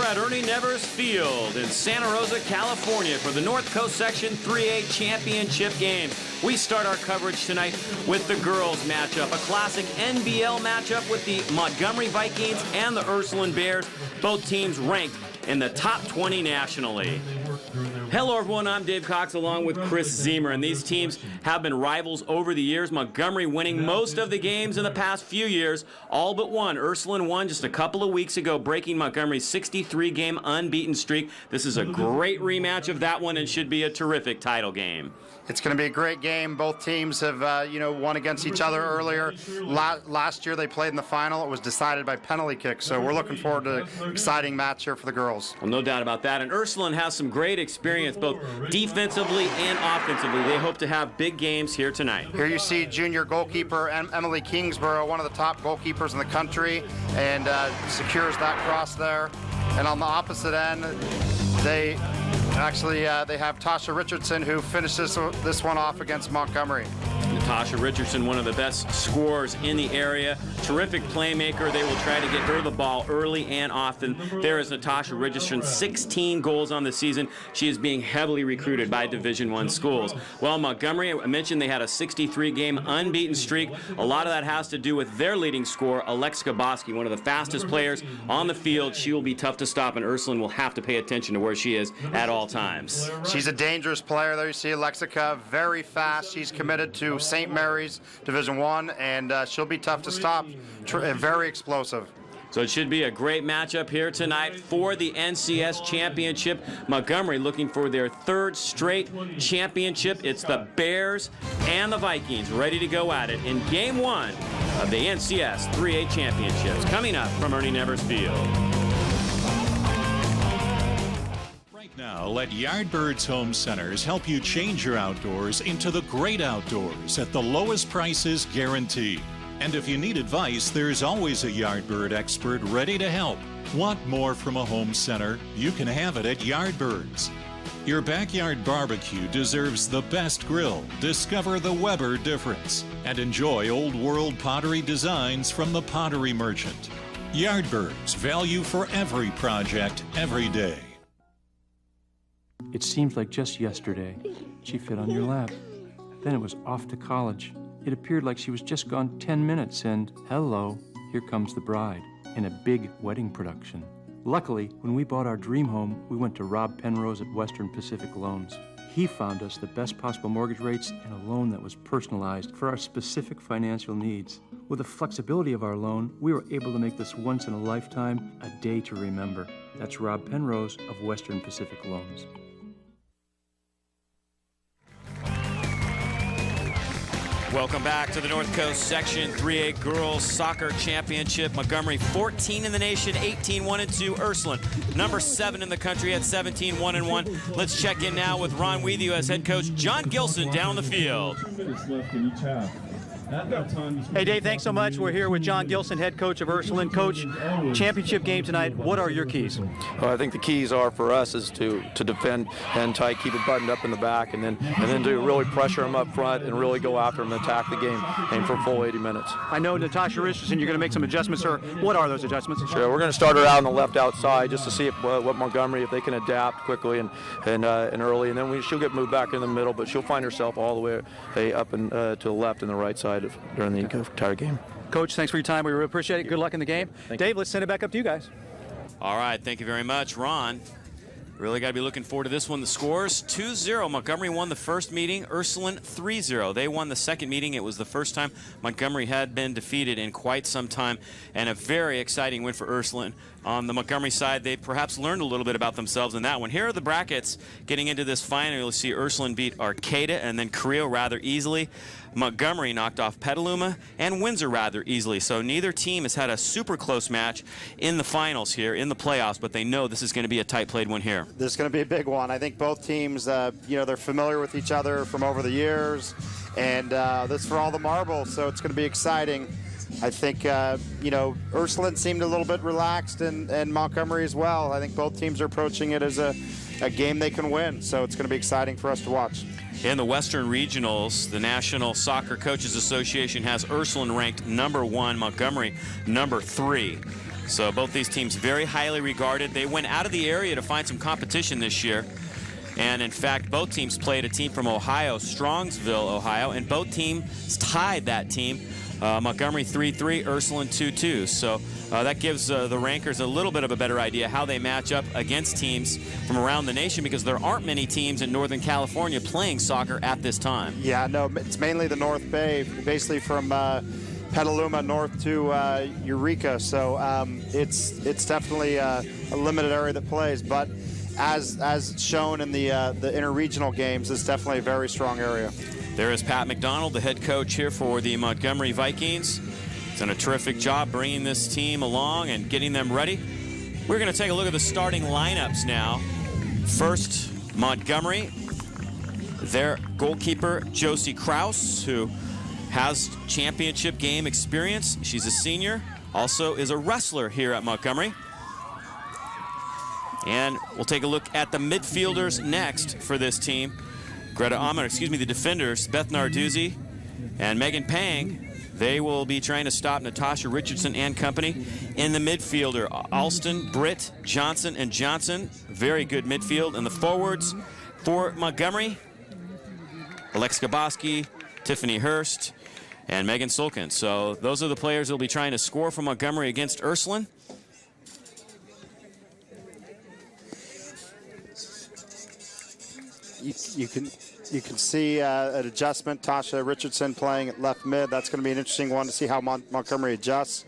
at Ernie Nevers Field in Santa Rosa, California for the North Coast Section 3A Championship game. We start our coverage tonight with the girls matchup, a classic NBL matchup with the Montgomery Vikings and the Ursuline Bears, both teams ranked in the top 20 nationally. Hello everyone, I'm Dave Cox along with Chris Zemer, and these teams have been rivals over the years. Montgomery winning most of the games in the past few years, all but one. Ursuline won just a couple of weeks ago, breaking Montgomery's 63-game unbeaten streak. This is a great rematch of that one and should be a terrific title game. It's going to be a great game. Both teams have, won against each other earlier. Last year they played in the final. It was decided by penalty kicks, so we're looking forward to an exciting match here for the girls. Well, no doubt about that. And Ursuline has some great experience, both defensively and offensively. They hope to have big games here tonight. Here you see junior goalkeeper Emily Kingsborough, one of the top goalkeepers in the country, and secures that cross there. And on the opposite end, they have Tasha Richardson, who finishes this one off against Montgomery. Natasha Richardson, one of the best scorers in the area. Terrific playmaker. They will try to get her the ball early and often. There is Natasha Richardson, 16 goals on the season. She is being heavily recruited by Division I schools. Well, Montgomery, I mentioned they had a 63-game unbeaten streak. A lot of that has to do with their leading scorer, Alexa Bosky, one of the fastest players on the field. She will be tough to stop, and Ursuline will have to pay attention to where she is at all times. She's a dangerous player. There you see Alexa, very fast. She's committed to St. Mary's Division I, and she'll be tough to stop. Very explosive. So it should be a great matchup here tonight for the NCS Championship. Montgomery looking for their third straight championship. It's the Bears and the Vikings ready to go at it in Game 1 of the NCS 3A Championships. Coming up from Ernie Nevers Field. Now, let Yardbirds Home Centers help you change your outdoors into the great outdoors at the lowest prices guaranteed. And if you need advice, there's always a Yardbird expert ready to help. Want more from a home center? You can have it at Yardbirds. Your backyard barbecue deserves the best grill. Discover the Weber difference and enjoy old world pottery designs from the Pottery Merchant. Yardbirds, value for every project, every day. It seems like just yesterday she fit on your lap. Then it was off to college. It appeared like she was just gone 10 minutes and, hello, here comes the bride in a big wedding production. Luckily, when we bought our dream home, we went to Rob Penrose at Western Pacific Loans. He found us the best possible mortgage rates and a loan that was personalized for our specific financial needs. With the flexibility of our loan, we were able to make this once in a lifetime a day to remember. That's Rob Penrose of Western Pacific Loans. Welcome back to the North Coast Section 3A Girls Soccer Championship. Montgomery 14 in the nation, 18 1-2. Ursuline, number 7 in the country at 17 1-1. Let's check in now with Ron Weathew as head coach John Gilson down the field. Hey Dave, thanks so much. We're here with John Gilson, head coach of Ursuline. Coach, championship game tonight. What are your keys? Well, I think the keys are for us is to defend and tight, keep it buttoned up in the back, and then to really pressure them up front and really go after them and attack the game and for full 80 minutes. I know Natasha Richardson, you're going to make some adjustments. Or what are those adjustments? Sure, we're going to start her out on the left outside just to see what Montgomery, if they can adapt quickly and early, and then she'll get moved back in the middle, but she'll find herself all the way up and to the left and the right side during the entire game. Coach, thanks for your time. We really appreciate it. Good luck in the game. Dave, let's send it back up to you guys. All right, thank you very much, Ron. Really got to be looking forward to this one. The scores, 2-0. Montgomery won the first meeting. Ursuline 3-0. They won the second meeting. It was the first time Montgomery had been defeated in quite some time, and a very exciting win for Ursuline. On the Montgomery side, they perhaps learned a little bit about themselves in that one. Here are the brackets getting into this final. You'll see Ursuline beat Arcata and then Creo rather easily. Montgomery knocked off Petaluma and Windsor rather easily. So neither team has had a super close match in the finals here, in the playoffs, but they know this is going to be a tight played one here. This is going to be a big one. I think both teams, they're familiar with each other from over the years, and this for all the marbles, so it's going to be exciting. I think, Ursuline seemed a little bit relaxed, and Montgomery as well. I think both teams are approaching it as a game they can win, so it's going to be exciting for us to watch. In the Western Regionals, the National Soccer Coaches Association has Ursuline ranked number 1, Montgomery number 3. So both these teams very highly regarded. They went out of the area to find some competition this year. And in fact, both teams played a team from Ohio, Strongsville, Ohio, and both teams tied that team. Montgomery 3-3, Ursuline 2-2. So that gives the rankers a little bit of a better idea how they match up against teams from around the nation, because there aren't many teams in Northern California playing soccer at this time. Yeah, no, it's mainly the North Bay, basically from Petaluma north to Eureka. So it's definitely a limited area that plays, but as shown in the interregional games, it's definitely a very strong area. There is Pat McDonald, the head coach here for the Montgomery Vikings. He's done a terrific job bringing this team along and getting them ready. We're going to take a look at the starting lineups now. First, Montgomery. Their goalkeeper, Josie Kraus, who has championship game experience. She's a senior, also is a wrestler here at Montgomery. And we'll take a look at the midfielders next for this team. The defenders, Beth Narduzzi and Megan Pang. They will be trying to stop Natasha Richardson and company. In the midfielder, Alston, Britt, Johnson, and Johnson. Very good midfield. And the forwards for Montgomery, Alex Gaboski, Tiffany Hurst, and Megan Sulkin. So those are the players that will be trying to score for Montgomery against Ursuline. You can see an adjustment. Tasha Richardson playing at left mid. That's going to be an interesting one to see how Montgomery adjusts.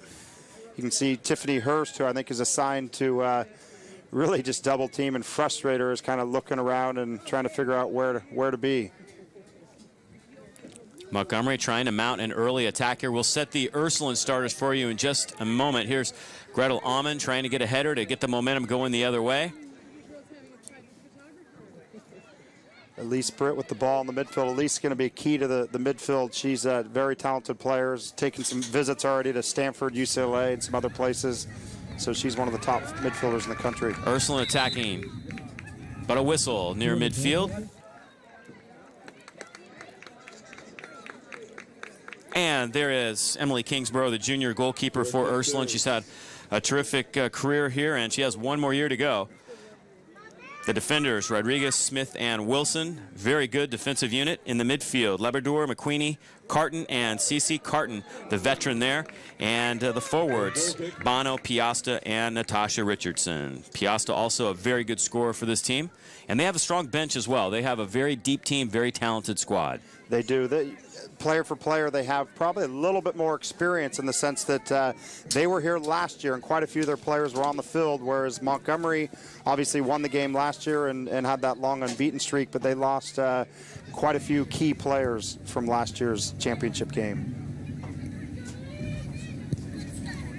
You can see Tiffany Hurst, who I think is assigned to really just double team and frustrate her, is kind of looking around and trying to figure out where to be. Montgomery trying to mount an early attack here. We'll set the Ursuline starters for you in just a moment. Here's Gretel Amon trying to get a header to get the momentum going the other way. Elise Britt with the ball in the midfield. Elise is going to be key to the midfield. She's a very talented player. Taken some visits already to Stanford, UCLA, and some other places. So she's one of the top midfielders in the country. Ursuline attacking, but a whistle near midfield. And there is Emily Kingsborough, the junior goalkeeper for Ursuline. She's had a terrific career here, and she has one more year to go. The defenders, Rodriguez, Smith, and Wilson. Very good defensive unit. In the midfield, Labrador, McQueenie, Carton, and Cece Carton, the veteran there. And the forwards, Bono, Piasta, and Natasha Richardson. Piasta also a very good scorer for this team. And they have a strong bench as well. They have a very deep team, very talented squad. They do. Player for player, they have probably a little bit more experience in the sense that they were here last year and quite a few of their players were on the field, whereas Montgomery obviously won the game last year and had that long unbeaten streak, but they lost quite a few key players from last year's championship game.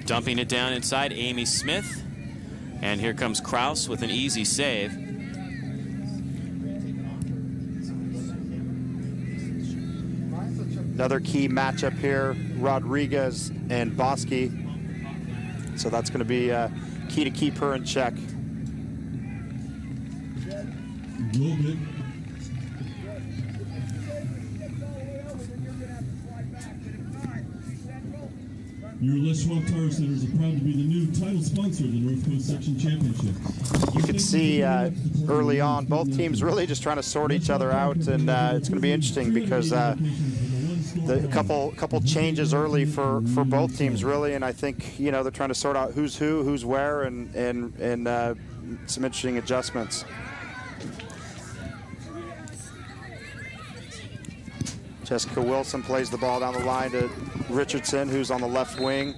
Dumping it down inside, Amy Smith. And here comes Kraus with an easy save. Another key matchup here, Rodriguez and Bosky. So that's going to be key to keep her in check. Your Les Schwab Tire Centers are proud to be the new title sponsor of the North Coast Section Championship. You can see early on both teams really just trying to sort each other out, and it's going to be interesting because the couple changes early for both teams really, and I think they're trying to sort out who's who, who's where, and some interesting adjustments. Jessica Wilson plays the ball down the line to Richardson, who's on the left wing.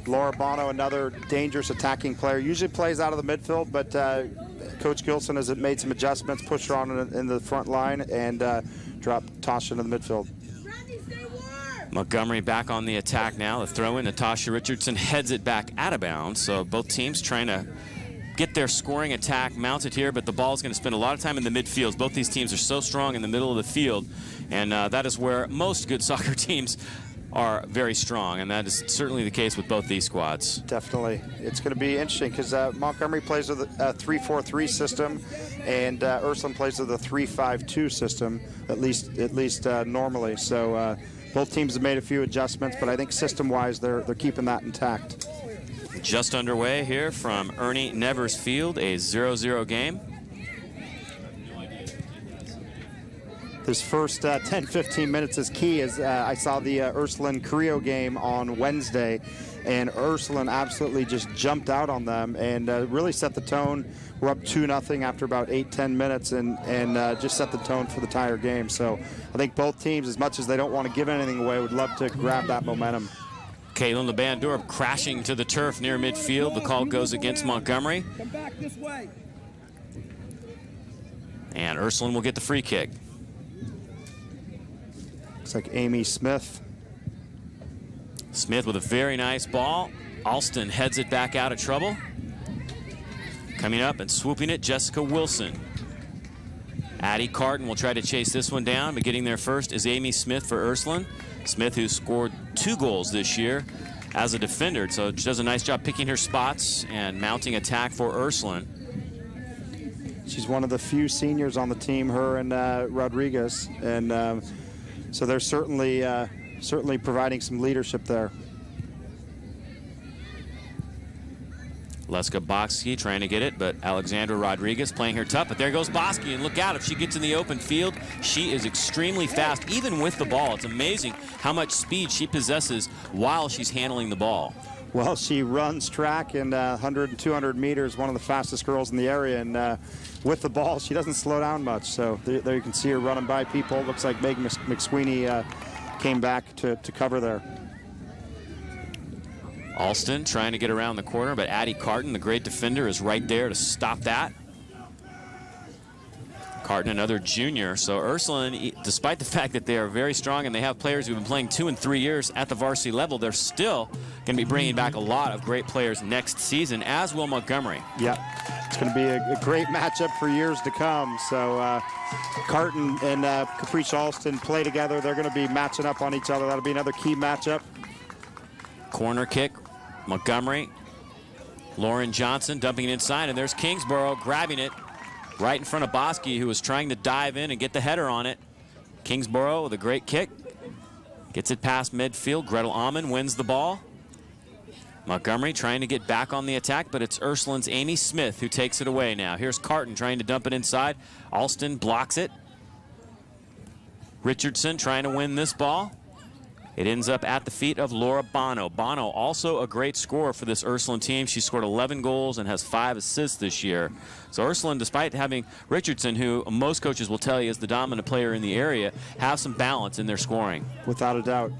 Laura Bono, another dangerous attacking player, usually plays out of the midfield, but Coach Gilson has made some adjustments, pushed her on in the front line, and dropped Tasha into the midfield. Montgomery back on the attack now. The throw in, Natasha Richardson heads it back out of bounds. So both teams trying to get their scoring attack mounted here, but the ball is going to spend a lot of time in the midfield. Both these teams are so strong in the middle of the field, and that is where most good soccer teams are very strong, and that is certainly the case with both these squads. Definitely. It's going to be interesting because Montgomery plays with a 3-4-3 system, and Ursuline plays with a 3-5-2 system, at least normally. So both teams have made a few adjustments, but I think system-wise they're keeping that intact. just underway here from Ernie Nevers Field, a 0-0 game. This first 10-15 minutes is key. As I saw the Ursuline Carrillo game on Wednesday, and Ursuline absolutely just jumped out on them and really set the tone. We're up 2-0 after about 8-10 minutes, and just set the tone for the entire game. So I think both teams, as much as they don't want to give anything away, would love to grab that momentum. Caitlin LeBandor crashing to the turf near midfield. The call goes against Montgomery. Come back this way. And Ursuline will get the free kick. Looks like Amy Smith. Smith with a very nice ball. Alston heads it back out of trouble. Coming up and swooping it, Jessica Wilson. Addie Carton will try to chase this one down, but getting there first is Amy Smith for Ursuline. Smith, who scored 2 goals this year as a defender, so she does a nice job picking her spots and mounting attack for Ursuline. She's one of the few seniors on the team, her and Rodriguez, and so they're certainly providing some leadership there. Leska Boxkey trying to get it, but Alexandra Rodriguez playing her tough. But there goes Boxkey, and look out, if she gets in the open field, she is extremely fast, even with the ball. It's amazing how much speed she possesses while she's handling the ball. Well, she runs track in 100 and 200 meters, one of the fastest girls in the area, and with the ball, she doesn't slow down much. So there you can see her running by people. Looks like Meg McSweeney came back to cover there. Alston trying to get around the corner, but Addie Carton, the great defender, is right there to stop that. Carton, another junior. So Ursuline, despite the fact that they are very strong and they have players who've been playing 2 and 3 years at the varsity level, they're still going to be bringing back a lot of great players next season, as will Montgomery. Yeah, it's going to be a great matchup for years to come. So Carton and Caprice Alston play together. They're going to be matching up on each other. That'll be another key matchup. Corner kick, Montgomery. Lauren Johnson dumping it inside, and there's Kingsborough grabbing it right in front of Boski, who was trying to dive in and get the header on it. Kingsborough with a great kick. Gets it past midfield. Gretel Amon wins the ball. Montgomery trying to get back on the attack, but it's Ursuline's Amy Smith who takes it away now. Here's Carton trying to dump it inside. Alston blocks it. Richardson trying to win this ball. It ends up at the feet of Laura Bono. Bono, also a great scorer for this Ursuline team. She scored 11 goals and has 5 assists this year. So Ursuline, despite having Richardson, who most coaches will tell you is the dominant player in the area, have some balance in their scoring. Without a doubt.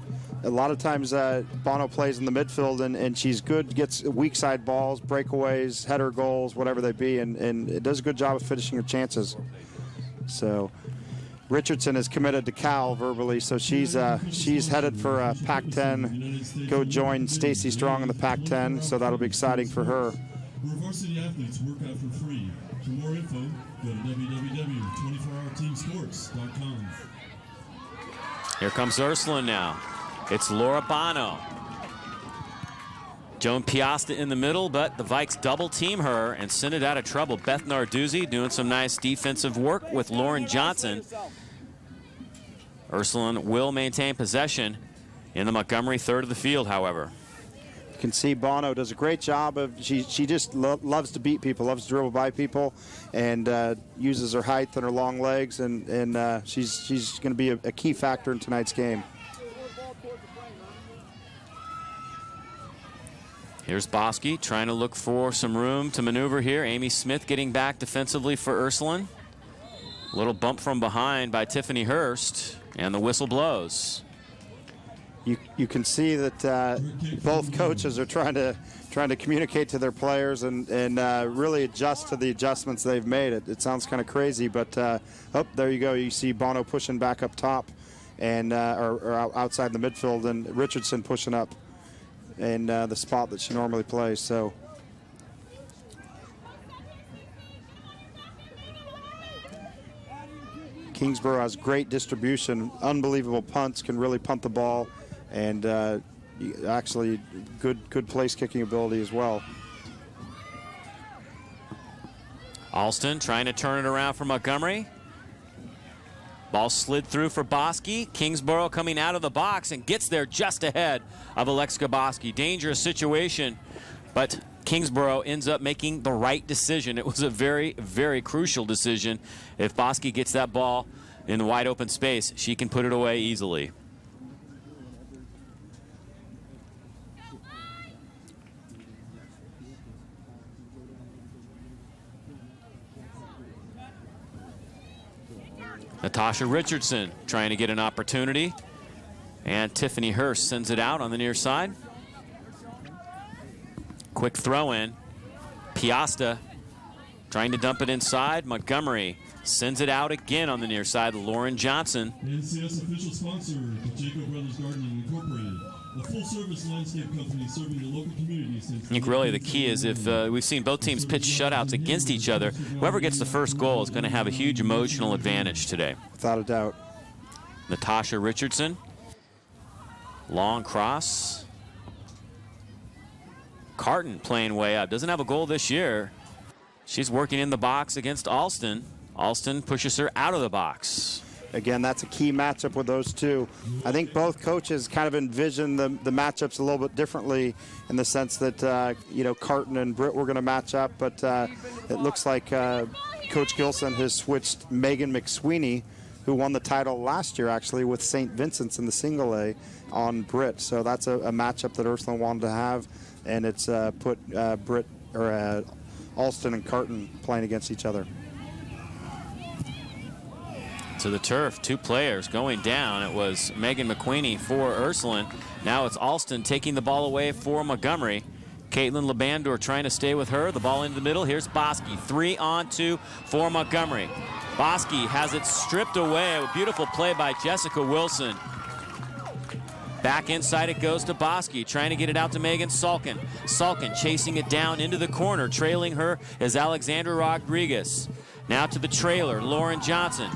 A lot of times Bono plays in the midfield, and she's good, gets weak side balls, breakaways, header goals, whatever they be, and it does a good job of finishing her chances. So Richardson is committed to Cal verbally, so she's headed for Pac-10. Go join Stacy Strong in the Pac-10, so that'll be exciting for her. Where varsity athletes work out for free. For more info, go to www.24hourteamsports.com. Here comes Ursuline now. It's Laura Bono. Joan Piasta in the middle, but the Vikes double team her and send it out of trouble. Beth Narduzzi doing some nice defensive work with Lauren Johnson. Ursuline will maintain possession in the Montgomery third of the field, however. You can see Bono does a great job of, she just loves to beat people, loves to dribble by people, and uses her height and her long legs, and she's going to be a key factor in tonight's game. Here's Boski trying to look for some room to maneuver here. Amy Smith getting back defensively for Ursuline. Little bump from behind by Tiffany Hurst, and the whistle blows. You can see that both coaches are trying to communicate to their players and really adjust to the adjustments they've made. It sounds kind of crazy, but oh, there you go. You see Bono pushing back up top, and or outside the midfield, and Richardson pushing up in the spot that she normally plays. So Kingsborough has great distribution, unbelievable punts, can really punt the ball, and actually good place kicking ability as well. Alston trying to turn it around for Montgomery. Ball slid through for Boski. Kingsborough coming out of the box and gets there just ahead of Alexka Boski. Dangerous situation But Kingsborough ends up making the right decision. It was a very, very crucial decision. If Bosky gets that ball in the wide open space, she can put it away easily. Natasha Richardson trying to get an opportunity. And Tiffany Hurst sends it out on the near side. Quick throw in. Piasta trying to dump it inside. Montgomery sends it out again on the near side. Lauren Johnson. NCS official sponsor, the Jacob Brothers Gardening Incorporated, a full-service landscape company serving the local community since. I think really the key is if we've seen both teams pitch shutouts against each other, whoever gets the first goal is going to have a huge emotional advantage today. Without a doubt. Natasha Richardson. Long cross. Carton playing way up. Doesn't have a goal this year. She's working in the box against Alston. Alston pushes her out of the box. Again, that's a key matchup with those two. I think both coaches kind of envision the matchups a little bit differently in the sense that, you know, Carton and Britt were going to match up, but it looks like Coach Gilson has switched Megan McSweeney, who won the title last year, actually, with St. Vincent's in the single A, on Britt. So that's a matchup that Ursuline wanted to have, and it's put Britt or Alston and Carton playing against each other. To the turf, two players going down. It was Megan McQueenie for Ursuline. Now it's Alston taking the ball away for Montgomery. Caitlin LeBandor trying to stay with her. The ball into the middle. Here's Bosky. 3-on-2 for Montgomery. Bosky has it stripped away. A beautiful play by Jessica Wilson. Back inside it goes to Bosky, trying to get it out to Megan Salkin. Salkin chasing it down into the corner. Trailing her is Alexandra Rodriguez. Now to the trailer, Lauren Johnson.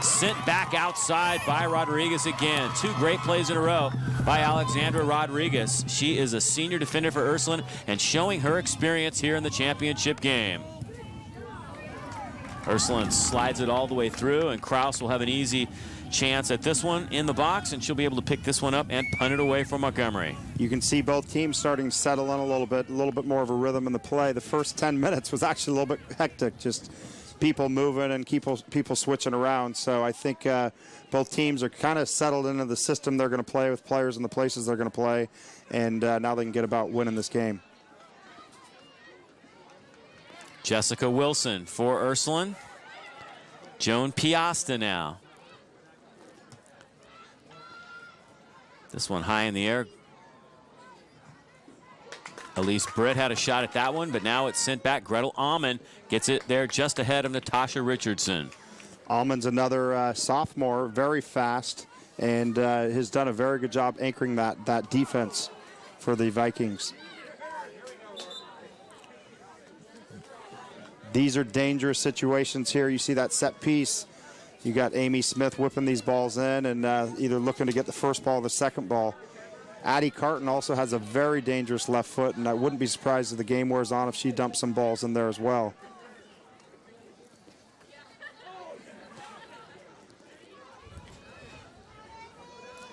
Sent back outside by Rodriguez again. Two great plays in a row by Alexandra Rodriguez. She is a senior defender for Ursuline and showing her experience here in the championship game. Ursuline slides it all the way through, and Kraus will have an easy chance at this one in the box, and she'll be able to pick this one up and punt it away from Montgomery. You can see both teams starting to settle in a little bit more of a rhythm in the play. The first 10 minutes was actually a little bit hectic, just people moving and people switching around. So I think both teams are kind of settled into the system they're going to play with, players in the places they're going to play, and now they can get about winning this game. Jessica Wilson for Ursuline. Joan Piasta now. This one high in the air. Elise Britt had a shot at that one, but now it's sent back. Gretel Almond gets it there just ahead of Natasha Richardson. Almond's another sophomore, very fast, and has done a very good job anchoring that defense for the Vikings. These are dangerous situations here. You see that set piece. You got Amy Smith whipping these balls in and either looking to get the first ball or the second ball. Addie Carton also has a very dangerous left foot, and I wouldn't be surprised if the game wears on if she dumps some balls in there as well.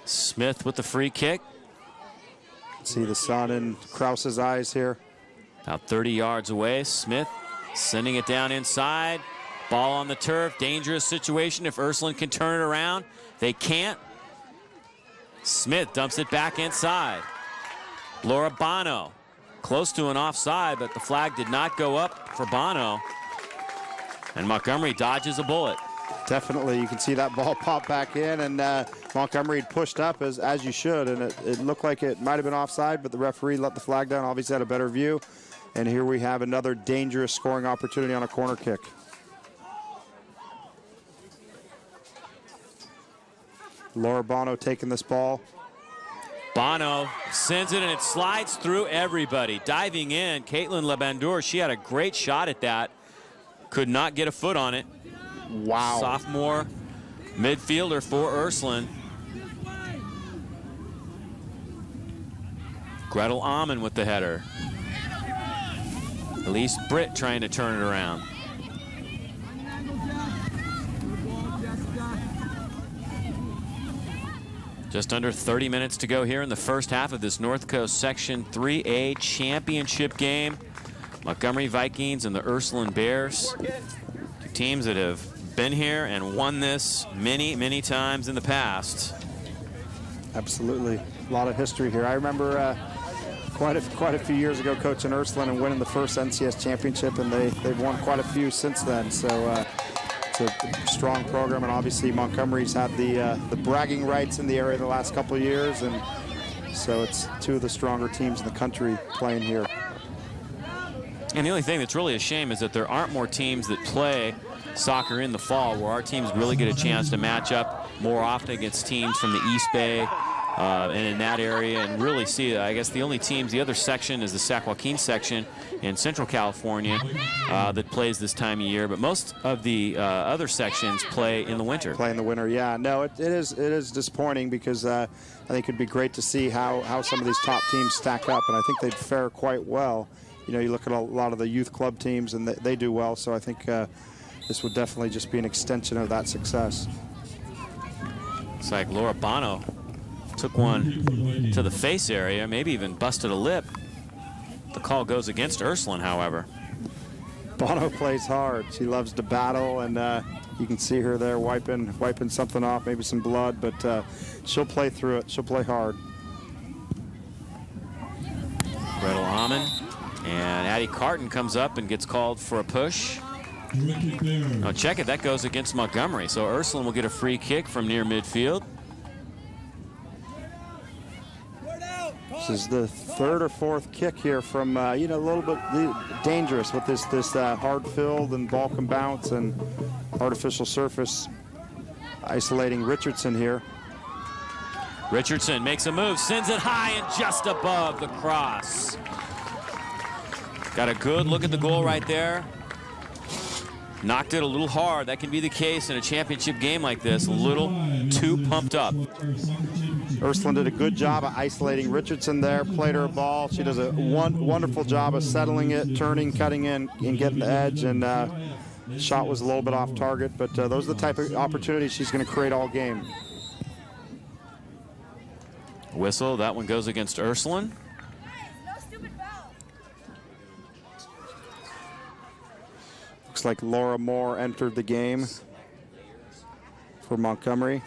Smith with the free kick. See the sun in Krause's eyes here. About 30 yards away. Smith sending it down inside. Ball on the turf. Dangerous situation if Ursuline can turn it around. They can't. Smith dumps it back inside. Laura Bono close to an offside, but the flag did not go up for Bono. And Montgomery dodges a bullet. Definitely, you can see that ball pop back in, and Montgomery pushed up as you should, and it looked like it might have been offside, but the referee let the flag down, obviously had a better view. And here we have another dangerous scoring opportunity on a corner kick. Laura Bono taking this ball. Bono sends it, and it slides through everybody. Diving in, Caitlin LeBandor, she had a great shot at that. Could not get a foot on it. Wow. Sophomore midfielder for Ursuline. Gretel Amon with the header. Elise Britt trying to turn it around. Just under 30 minutes to go here in the first half of this North Coast Section 3A championship game. Montgomery Vikings and the Ursuline Bears. Two teams that have been here and won this many, many times in the past. Absolutely. A lot of history here. I remember quite a few years ago coaching Ursuline and winning the first NCS championship, and they've won quite a few since then. So it's a strong program, and obviously Montgomery's had the bragging rights in the area the last couple of years, and so it's two of the stronger teams in the country playing here. And the only thing that's really a shame is that there aren't more teams that play soccer in the fall, where our teams really get a chance to match up more often against teams from the East Bay and in that area, and really see, I guess the only teams, the other section is the Sac Joaquin section in Central California that plays this time of year, but most of the other sections play in the winter. Play in the winter, yeah. No, it is disappointing, because I think it'd be great to see how some of these top teams stack up, and I think they'd fare quite well. You know, you look at a lot of the youth club teams, and they do well, so I think this would definitely just be an extension of that success. It's like Laura Bono took one to the face area, maybe even busted a lip. The call goes against Ursuline, however. Bono plays hard. She loves to battle, and you can see her there wiping something off, maybe some blood, but she'll play through it. She'll play hard. Gretel Amon, and Addie Carton comes up and gets called for a push. Oh, check it, that goes against Montgomery, so Ursuline will get a free kick from near midfield. This is the third or fourth kick here from, you know, a little bit dangerous with this hard field, and ball can bounce, and artificial surface isolating Richardson here. Richardson makes a move, sends it high and just above the cross. Got a good look at the goal right there. Knocked it a little hard. That can be the case in a championship game like this. A little too pumped up. Ursuline did a good job of isolating Richardson there, played her a ball. She does a wonderful job of settling it, turning, cutting in, and getting the edge, and shot was a little bit off target, but those are the type of opportunities she's going to create all game. Whistle, that one goes against Ursuline. Looks like Laura Moore entered the game for Montgomery.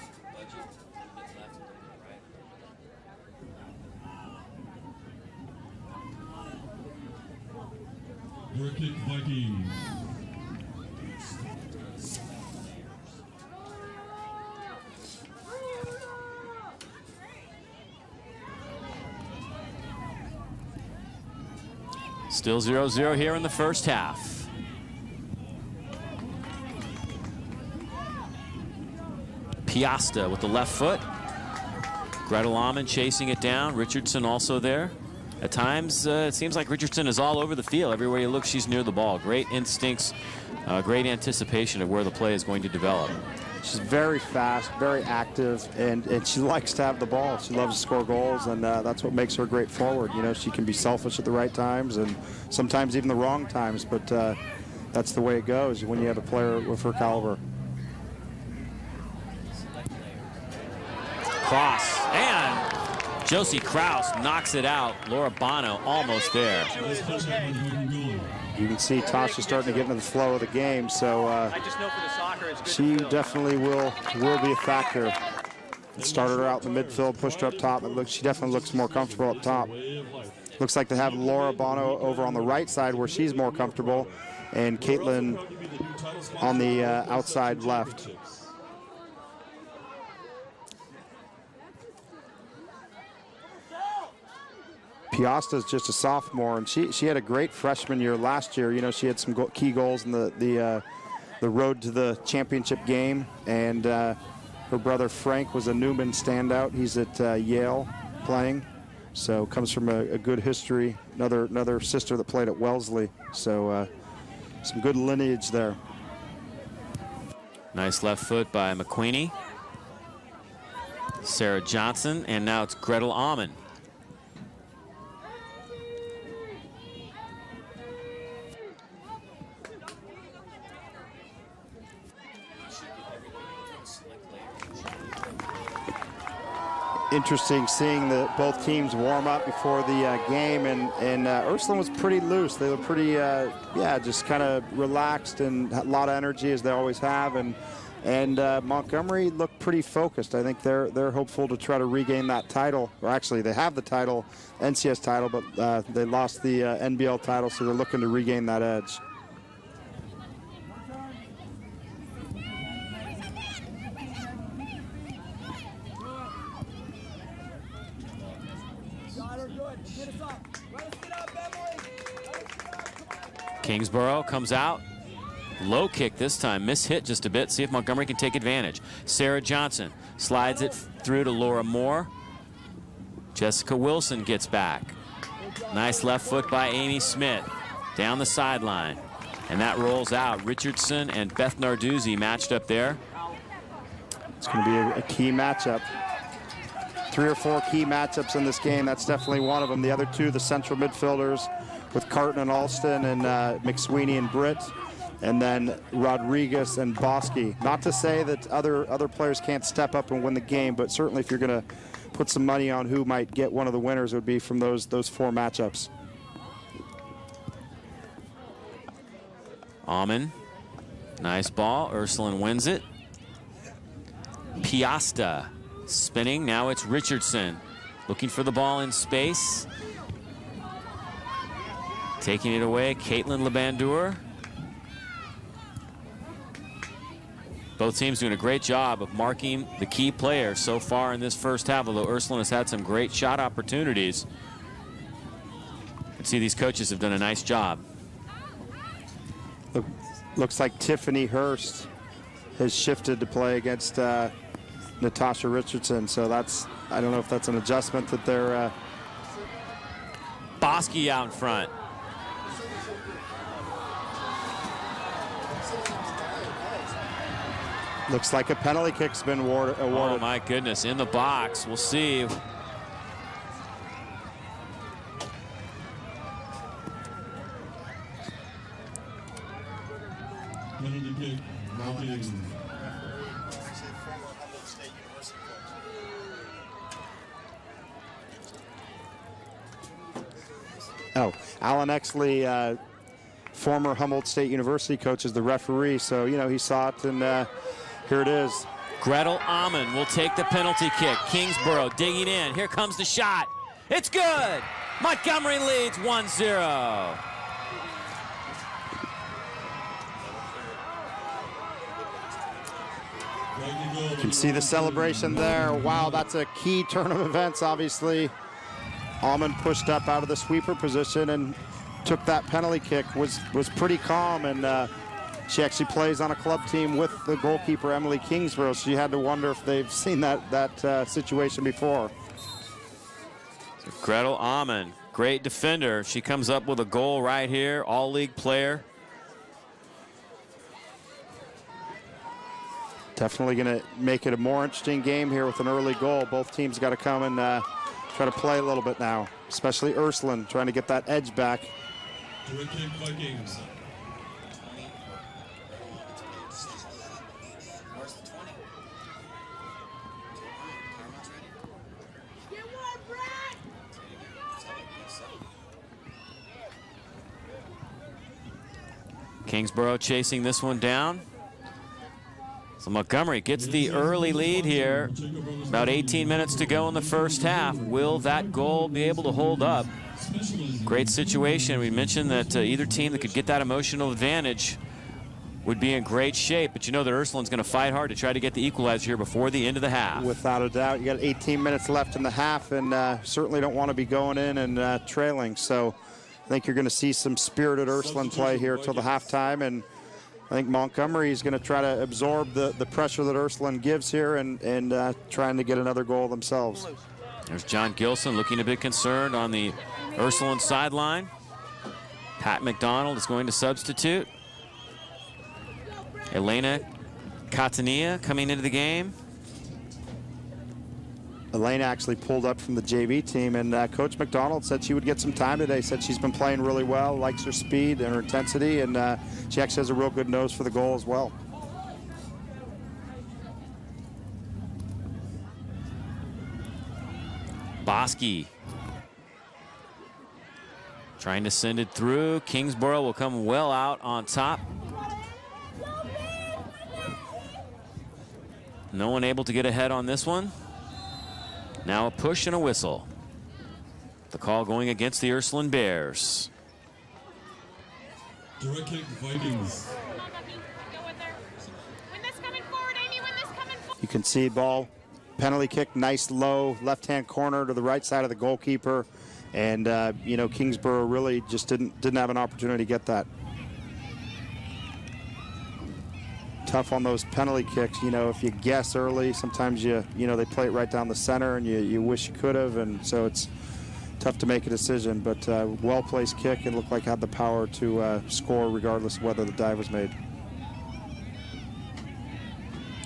Kick Vikings. Still 0-0 here in the first half. Piasta with the left foot. Gretel Amon chasing it down. Richardson also there. At times, it seems like Richardson is all over the field. Everywhere you look, she's near the ball. Great instincts, great anticipation of where the play is going to develop. She's very fast, very active, and she likes to have the ball. She loves to score goals, and that's what makes her a great forward. You know, she can be selfish at the right times, and sometimes even the wrong times, but that's the way it goes when you have a player with her caliber. Cross, and Josie Kraus knocks it out. Laura Bono almost there. You can see Tasha starting to get into the flow of the game, so she definitely will be a factor. Started her out in the midfield, pushed her up top, and she definitely looks more comfortable up top. Looks like they have Laura Bono over on the right side where she's more comfortable, and Caitlin on the outside left. Piasta's just a sophomore, and she had a great freshman year last year. You know, she had some key goals in the road to the championship game, and her brother Frank was a Newman standout. He's at Yale playing, so comes from a good history. Another sister that played at Wellesley, so some good lineage there. Nice left foot by McQueenie. Sarah Johnson, and now it's Gretel Amon. interesting seeing both teams warm up before the game, and Ursuline was pretty loose. They were pretty, just kind of relaxed and a lot of energy as they always have, and Montgomery looked pretty focused. I think they're hopeful to try to regain that title. Or actually, they have the title, NCS title, but they lost the NBL title, so they're looking to regain that edge. Kingsborough comes out. Low kick this time. Mishit just a bit. See if Montgomery can take advantage. Sarah Johnson slides it through to Laura Moore. Jessica Wilson gets back. Nice left foot by Amy Smith. Down the sideline. And that rolls out. Richardson and Beth Narduzzi matched up there. It's going to be a key matchup. 3 or 4 key matchups in this game. That's definitely one of them. The other two, the central midfielders with Carton and Alston, and McSweeney and Britt, and then Rodriguez and Bosky. Not to say that other players can't step up and win the game, but certainly if you're going to put some money on who might get one of the winners, it would be from those 4 matchups. Alman, nice ball. Ursuline wins it. Piasta spinning. Now it's Richardson looking for the ball in space. Taking it away, Caitlin Lebandour. Both teams doing a great job of marking the key players so far in this first half, although Ursuline has had some great shot opportunities. You can see these coaches have done a nice job. Looks like Tiffany Hurst has shifted to play against Natasha Richardson, so I don't know if that's an adjustment that they're... Bosky out in front. Looks like a penalty kick's been awarded. Oh my goodness, in the box. We'll see. Penalty kick. Oh, Alan Exley, former Humboldt State University coach, is the referee, so he saw it, and here it is. Gretel Amon will take the penalty kick. Kingsborough digging in. Here comes the shot. It's good. Montgomery leads 1-0. You can see the celebration there. Wow, that's a key turn of events, obviously. Almond pushed up out of the sweeper position and took that penalty kick, was pretty calm, and she actually plays on a club team with the goalkeeper, Emily Kingsborough, so you had to wonder if they've seen that situation before. So Gretel Amon, great defender. She comes up with a goal right here, all-league player. Definitely going to make it a more interesting game here with an early goal. Both teams got to come and try to play a little bit now, especially Ursuline trying to get that edge back. Vikings. Kingsborough chasing this one down. So Montgomery gets the early lead here. About 18 minutes to go in the first half. Will that goal be able to hold up? Great situation. We mentioned that either team that could get that emotional advantage would be in great shape, but you know that Ursuline's going to fight hard to try to get the equalizer here before the end of the half. Without a doubt. You got 18 minutes left in the half, and certainly don't want to be going in and trailing. So I think you're going to see some spirited Ursuline play here till the halftime, and I think Montgomery is going to try to absorb the pressure that Ursuline gives here and trying to get another goal themselves. There's John Gilson looking a bit concerned on the Ursuline sideline. Pat McDonald is going to substitute. Elena Catania coming into the game. Elena actually pulled up from the JV team, and Coach McDonald said she would get some time today. Said she's been playing really well, likes her speed and her intensity, and she actually has a real good nose for the goal as well. Bosky trying to send it through. Kingsborough will come well out on top. No one able to get ahead on this one. Now a push and a whistle. The call going against the Ursuline Bears. Direct kick, Vikings. You can see ball, penalty kick, nice low left-hand corner to the right side of the goalkeeper. And, you know, Kingsborough really just didn't have an opportunity to get that. Tough on those penalty kicks. You know, if you guess early, sometimes you know, they play it right down the center and you wish you could have. And so it's tough to make a decision. But well-placed kick. It looked like it had the power to score regardless of whether the dive was made.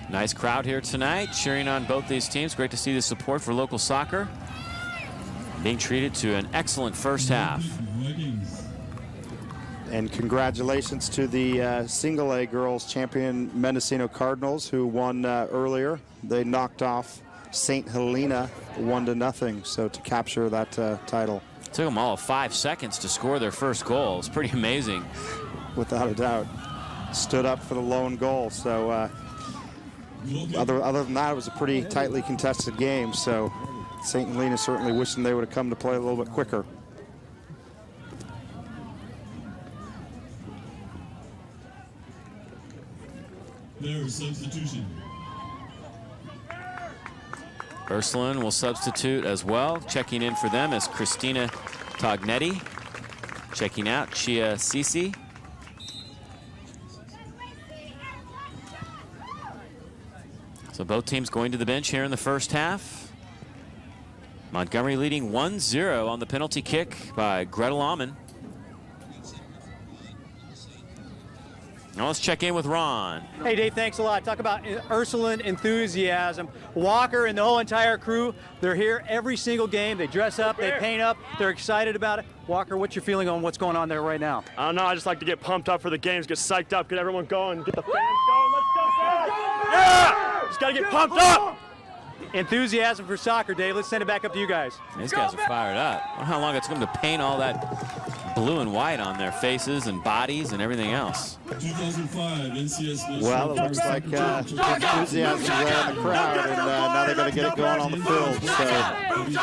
Nice crowd here tonight, cheering on both these teams. Great to see the support for local soccer. Being treated to an excellent first half. And congratulations to the single A girls champion Mendocino Cardinals, who won earlier. They knocked off St. Helena 1-0, so to capture that title. It took them all 5 seconds to score their first goal. It's pretty amazing. Without a doubt. Stood up for the lone goal. So other than that, it was a pretty tightly contested game. So St. Helena certainly wishing they would have come to play a little bit quicker. There's substitution. Ursuline will substitute as well. Checking in for them is Christina Tognetti. Checking out Chia Sisi. So both teams going to the bench here in the first half. Montgomery leading 1-0 on the penalty kick by Gretel Amon. Now let's check in with Ron. Hey, Dave, thanks a lot. Talk about Ursuline enthusiasm. Walker and the whole entire crew, they're here every single game. They dress up, they paint up, they're excited about it. Walker, what's your feeling on what's going on there right now? I don't know, I just like to get pumped up for the games, get psyched up, get everyone going, get the fans going. Let's go, fans! Yeah! Just got to get pumped up! Enthusiasm for soccer, Dave. Let's send it back up to you guys. These guys are fired up. I wonder how long it took them to paint all that blue and white on their faces and bodies and everything else. 2005 NCS. Well, it looks like enthusiasm there in the crowd, and now they're going to get it going on the field. So definitely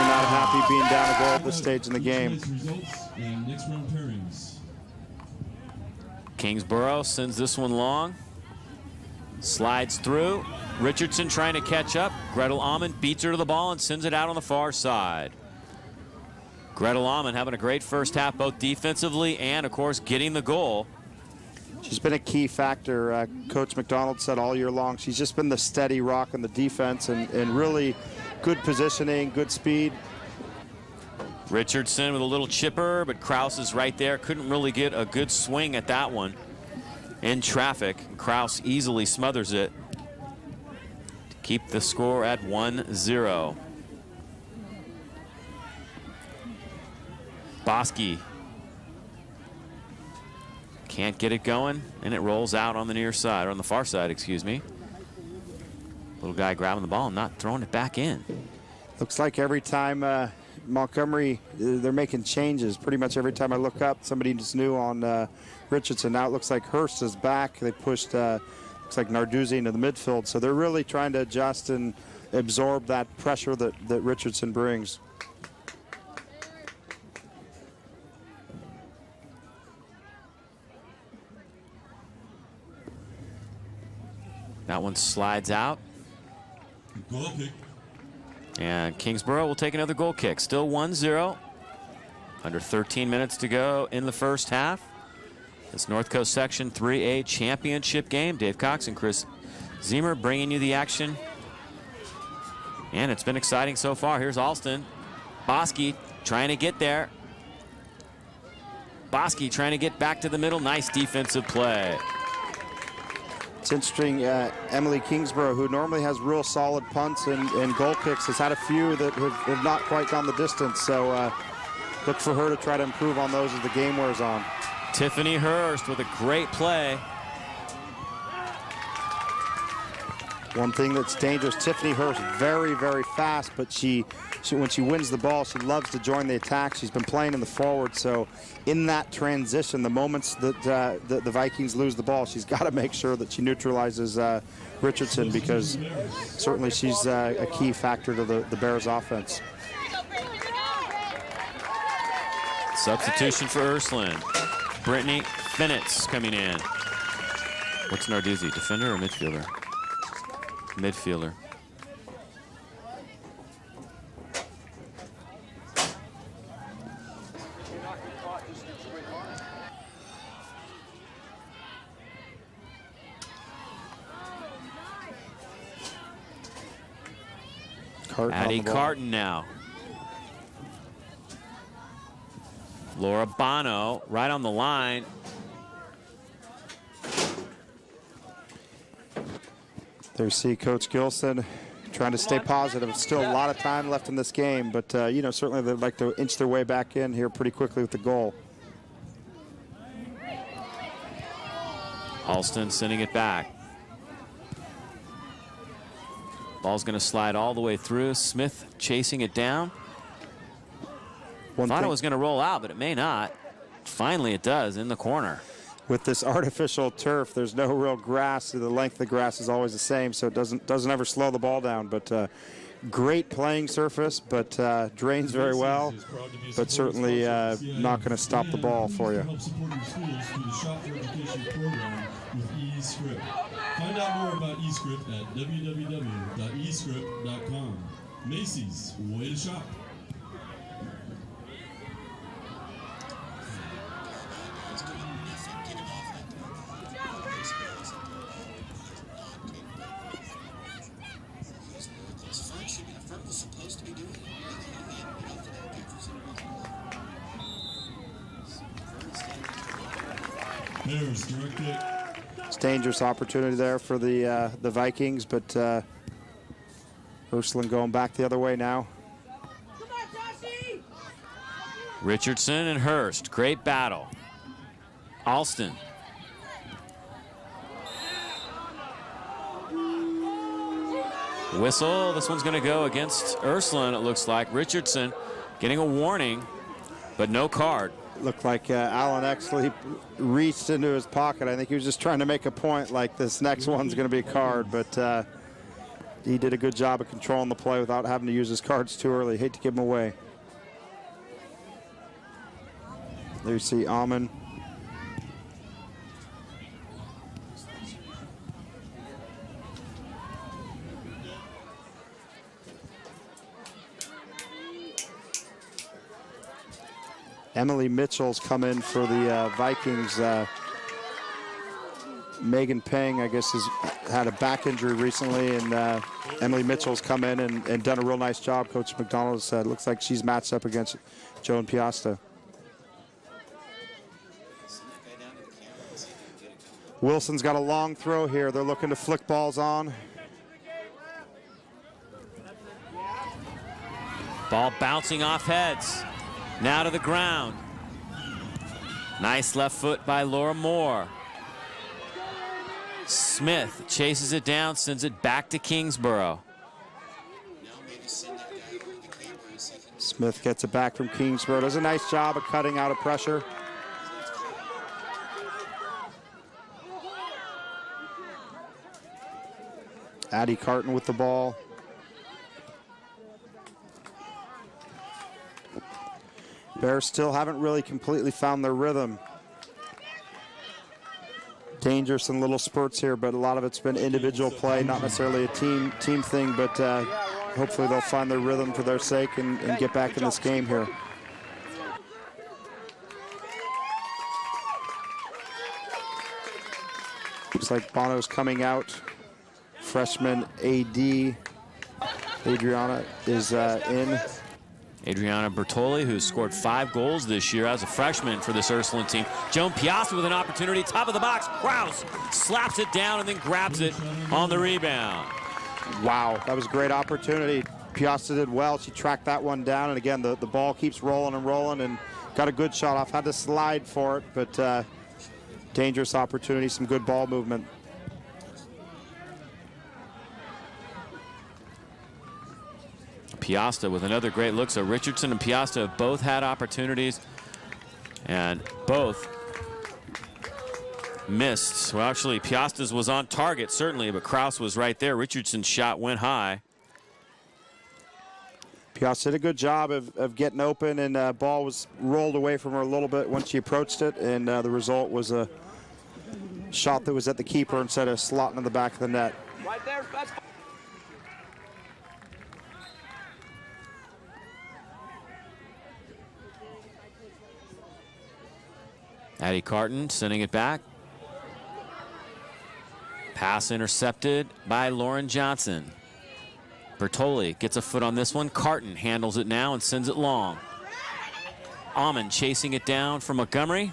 not happy being down a goal at this stage in the game. Kingsborough sends this one long. Slides through. Richardson trying to catch up. Gretel Amon beats her to the ball and sends it out on the far side. Gretel Amon having a great first half, both defensively and, of course, getting the goal. She's been a key factor. Coach McDonald said all year long, she's just been the steady rock in the defense and really good positioning, good speed. Richardson with a little chipper, but Kraus is right there. Couldn't really get a good swing at that one. In traffic, Kraus easily smothers it to keep the score at 1-0. Bosky can't get it going, and it rolls out on the near side, or on the far side, excuse me. Little guy grabbing the ball and not throwing it back in. Looks like every time Montgomery, they're making changes. Pretty much every time I look up, somebody just new on Richardson. Now it looks like Hurst is back. They pushed, looks like Narduzzi into the midfield. So they're really trying to adjust and absorb that pressure that Richardson brings. That one slides out. Goal kick. And Kingsborough will take another goal kick. Still 1-0. Under 13 minutes to go in the first half. This North Coast Section 3A championship game. Dave Cox and Chris Zemer bringing you the action. And it's been exciting so far. Here's Alston. Bosky trying to get there. Bosky trying to get back to the middle. Nice defensive play. It's interesting, Emily Kingsborough, who normally has real solid punts and goal kicks, has had a few that have not quite gone the distance. So look for her to try to improve on those as the game wears on. Tiffany Hurst with a great play. One thing that's dangerous, Tiffany Hurst, very, very fast, but when she wins the ball, she loves to join the attack. She's been playing in the forward, so in that transition, the moments that the Vikings lose the ball, she's got to make sure that she neutralizes Richardson, because certainly she's a key factor to the Bears offense. Substitution for Ursuline. Brittany Finitz coming in. What's Narduzzi, defender or midfielder? Midfielder. Addie Carton now. Laura Bono right on the line. There you see Coach Gilson trying to stay positive. Still a lot of time left in this game, but you know, certainly they'd like to inch their way back in here pretty quickly with the goal. Alston sending it back. Ball's going to slide all the way through. Smith chasing it down. Thought it was going to roll out, but it may not. Finally it does in the corner. With this artificial turf, there's no real grass. The length of the grass is always the same, so it doesn't ever slow the ball down. But great playing surface, but drains very well, but certainly not going to stop the ball for you. Help support your schools through the Shop for Education program with eScript. Find out more about eScript at www.escript.com. Macy's, way to shop. It's a dangerous opportunity there for the Vikings, but Ursuline going back the other way now. Richardson and Hurst, great battle. Alston. Whistle, this one's gonna go against Ursuline, it looks like. Richardson getting a warning, but no card. Looked like Alan Exley reached into his pocket. I think he was just trying to make a point like this next one's going to be a card, but he did a good job of controlling the play without having to use his cards too early. Hate to give him away. There you see Amon. Emily Mitchell's come in for the Vikings. Megan Peng, I guess, has had a back injury recently, and Emily Mitchell's come in and done a real nice job. Coach McDonald said, looks like she's matched up against Joan Piasta. Wilson's got a long throw here. They're looking to flick balls on. Ball bouncing off heads. Now to the ground. Nice left foot by Laura Moore. Smith chases it down, sends it back to Kingsborough. Smith gets it back from Kingsborough. Does a nice job of cutting out of pressure. Addie Carton with the ball. Bears still haven't really completely found their rhythm. Dangerous in little spurts here, but a lot of it's been individual play, not necessarily a team thing, but hopefully they'll find their rhythm for their sake and get back in this game here. Looks like Bono's coming out. Freshman AD Adriana is in. Adriana Bertoli, who's scored 5 goals this year as a freshman for this Ursuline team. Joan Piasta with an opportunity, top of the box. Krause slaps it down and then grabs it on the rebound. Wow, that was a great opportunity. Piasta did well. She tracked that one down, and again, the ball keeps rolling and rolling, and got a good shot off. Had to slide for it, but dangerous opportunity, some good ball movement. Piasta with another great look. So Richardson and Piasta have both had opportunities and both missed. Well, actually, Piasta's was on target, certainly, but Kraus was right there. Richardson's shot went high. Piasta did a good job of getting open, and ball was rolled away from her a little bit once she approached it, and the result was a shot that was at the keeper instead of slotting in the back of the net. Right there. That's Addie Carton sending it back. Pass intercepted by Lauren Johnson. Bertoli gets a foot on this one. Carton handles it now and sends it long. Amon chasing it down for Montgomery.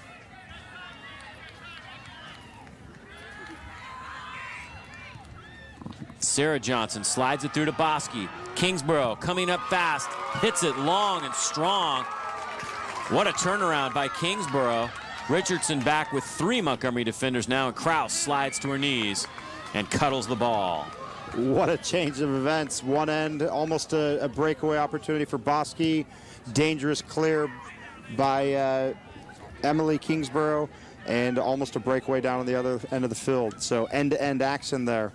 Sarah Johnson slides it through to Bosky. Kingsborough coming up fast, hits it long and strong. What a turnaround by Kingsborough. Richardson back with 3 Montgomery defenders now, and Kraus slides to her knees and cuddles the ball. What a change of events. One end, almost a breakaway opportunity for Bosky. Dangerous clear by Emily Kingsborough, and almost a breakaway down on the other end of the field. So end-to-end action there.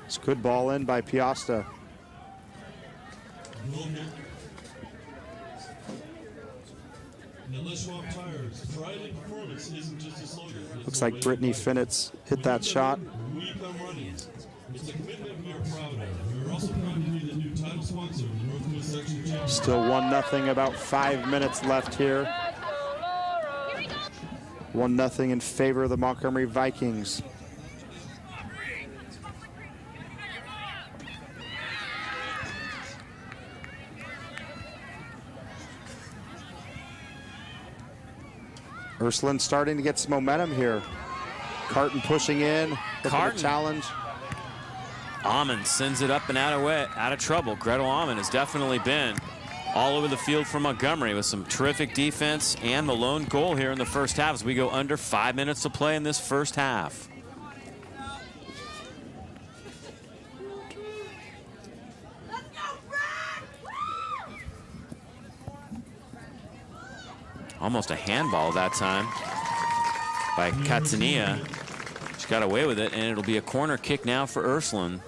It's a good ball in by Piasta. Looks like Brittany Finnitz hit that shot. Still 1-0, about 5 minutes left here. 1-0 in favor of the Montgomery Vikings. Ursuline starting to get some momentum here. Carton pushing in, Carton challenge. Amon sends it up and out of trouble. Gretel Amon has definitely been all over the field for Montgomery with some terrific defense and the lone goal here in the first half as we go under 5 minutes to play in this first half. Almost a handball that time by Katsania. She got away with it, and it'll be a corner kick now for Ursuline.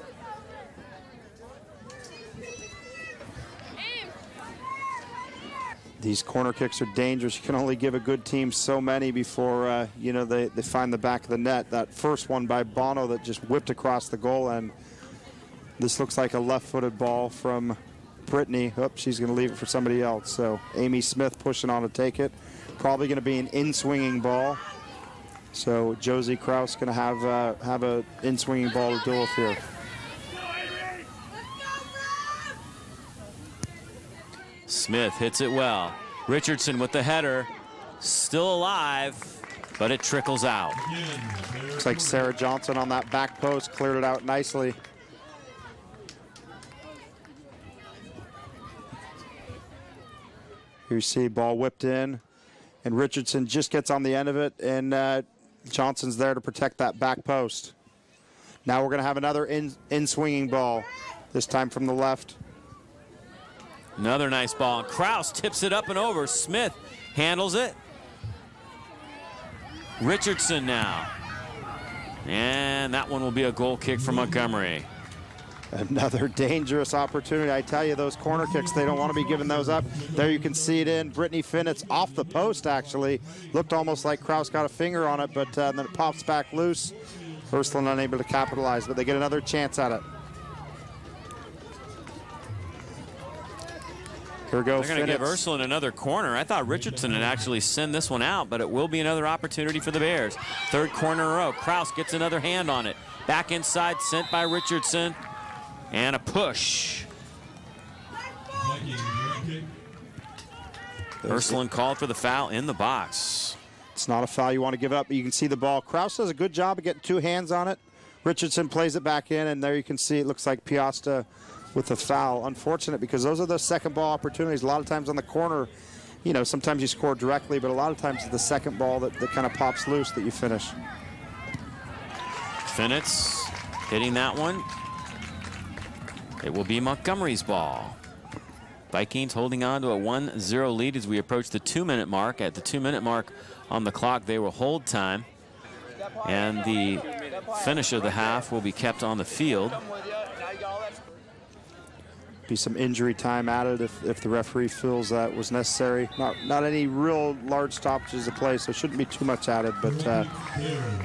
These corner kicks are dangerous. You can only give a good team so many before you know, they find the back of the net. That first one by Bono that just whipped across the goal end. This looks like a left-footed ball from Brittany. Oh, she's going to leave it for somebody else. So Amy Smith pushing on to take it. Probably going to be an in-swinging ball. So Josie Kraus going to have a in-swinging ball to deal with here. Smith hits it well. Richardson with the header. Still alive, but it trickles out. Looks like Sarah Johnson on that back post cleared it out nicely. Here you see ball whipped in, and Richardson just gets on the end of it, and Johnson's there to protect that back post. Now we're going to have another in-swinging ball, this time from the left. Another nice ball. Kraus tips it up and over. Smith handles it. Richardson now. And that one will be a goal kick for Montgomery. Another dangerous opportunity. I tell you, those corner kicks, they don't want to be giving those up. There you can see it in. Brittany Finnitz off the post, actually. Looked almost like Kraus got a finger on it, but then it pops back loose. Ursuline unable to capitalize, but they get another chance at it. Here we go. They're going to give Ursuline another corner. I thought Richardson would actually send this one out, but it will be another opportunity for the Bears. Third corner in a row. Kraus gets another hand on it. Back inside, sent by Richardson. And a push. Ursuline called for the foul in the box. It's not a foul you want to give up. You can see the ball. Kraus does a good job of getting 2 hands on it. Richardson plays it back in, and there you can see it looks like Piasta with the foul. Unfortunate, because those are the second ball opportunities. A lot of times on the corner, you know, sometimes you score directly, but a lot of times it's the second ball that kind of pops loose that you finish. Finnitz hitting that one. It will be Montgomery's ball. Vikings holding on to a 1-0 lead as we approach the 2-minute mark. At the 2-minute mark on the clock, they will hold time. And the finish of the half will be kept on the field. Be some injury time added if the referee feels that was necessary. Not any real large stoppages of play, so it shouldn't be too much added, but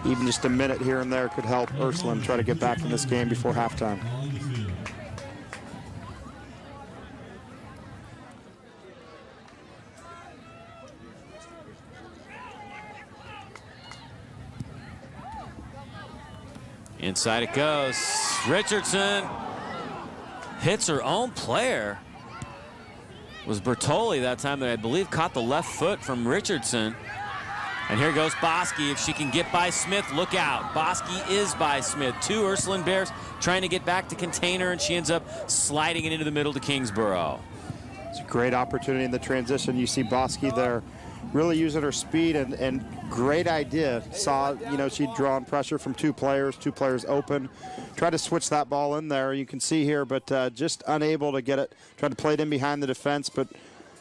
even just a minute here and there could help Ursuline try to get back in this game before halftime. Inside it goes. Richardson hits her own player. It was Bertoli that time that I believe caught the left foot from Richardson. And here goes Bosky. If she can get by Smith, look out. Bosky is by Smith. 2 Ursuline Bears trying to get back to contain her, and she ends up sliding it into the middle to Kingsborough. It's a great opportunity in the transition. You see Bosky there really using her speed and great idea. Saw, you know, she'd drawn pressure from two players open. Tried to switch that ball in there, you can see here, but just unable to get it. Tried to play it in behind the defense, but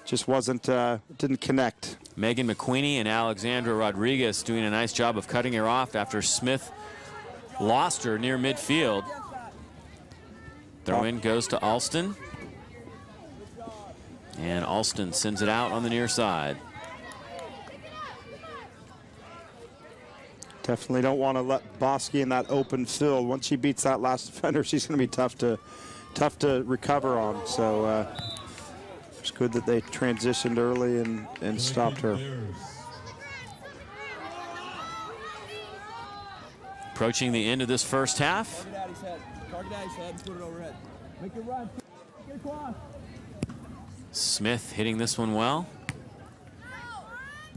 just didn't connect. Megan McQueenie and Alexandra Rodriguez doing a nice job of cutting her off after Smith lost her near midfield. Throw in goes to Alston. And Alston sends it out on the near side. Definitely don't want to let Bosky in that open field. Once she beats that last defender, she's going to be tough to recover on. So it's good that they transitioned early and stopped her. Approaching the end of this first half. Smith hitting this one well.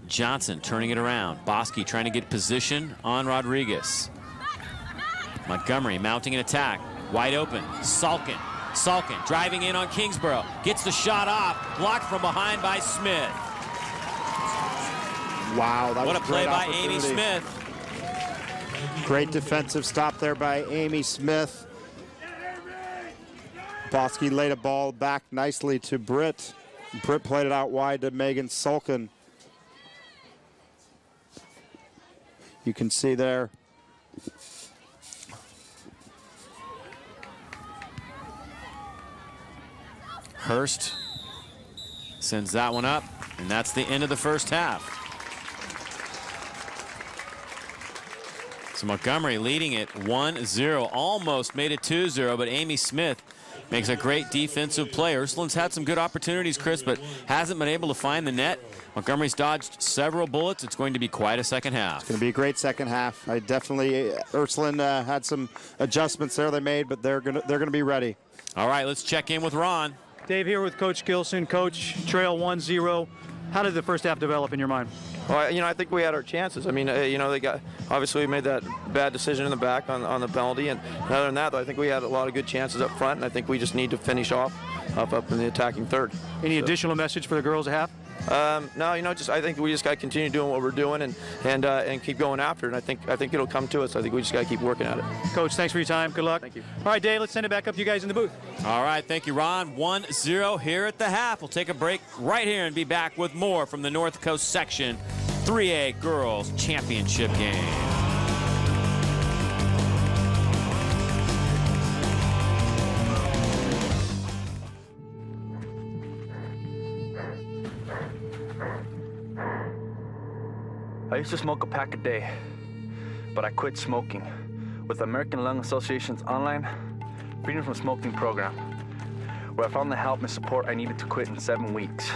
Johnson turning it around. Bosky trying to get position on Rodriguez. Montgomery mounting an attack. Wide open. Salkin driving in on Kingsborough. Gets the shot off. Blocked from behind by Smith. Wow, that was what a play by Amy Smith. Great defensive stop there by Amy Smith. Bosky laid a ball back nicely to Britt. Britt played it out wide to Megan Salkin. You can see there. Hurst sends that one up, and that's the end of the first half. So Montgomery leading it 1-0, almost made it 2-0, but Amy Smith makes a great defensive play. Ursuline's had some good opportunities, Chris, but hasn't been able to find the net. Montgomery's dodged several bullets. It's going to be quite a second half. It's going to be a great second half. Ursuline had some adjustments there they made, but they're going to be ready. All right, let's check in with Ron. Dave here with Coach Gilson. Coach, trail 1-0. How did the first half develop in your mind? Well, I think we had our chances. I mean, obviously we made that bad decision in the back on the penalty, and other than that, though, I think we had a lot of good chances up front, and I think we just need to finish off up in the attacking third. Any additional message for the girls to have? No, I think we just got to continue doing what we're doing and keep going after it. And I think it'll come to us. I think we just got to keep working at it. Coach, thanks for your time. Good luck. Thank you. All right, Dave, let's send it back up to you guys in the booth. All right, thank you, Ron. 1-0 here at the half. We'll take a break right here and be back with more from the North Coast section 3A Girls Championship game. I used to smoke a pack a day, but I quit smoking with the American Lung Association's online Freedom from Smoking program, where I found the help and support I needed to quit in 7 weeks,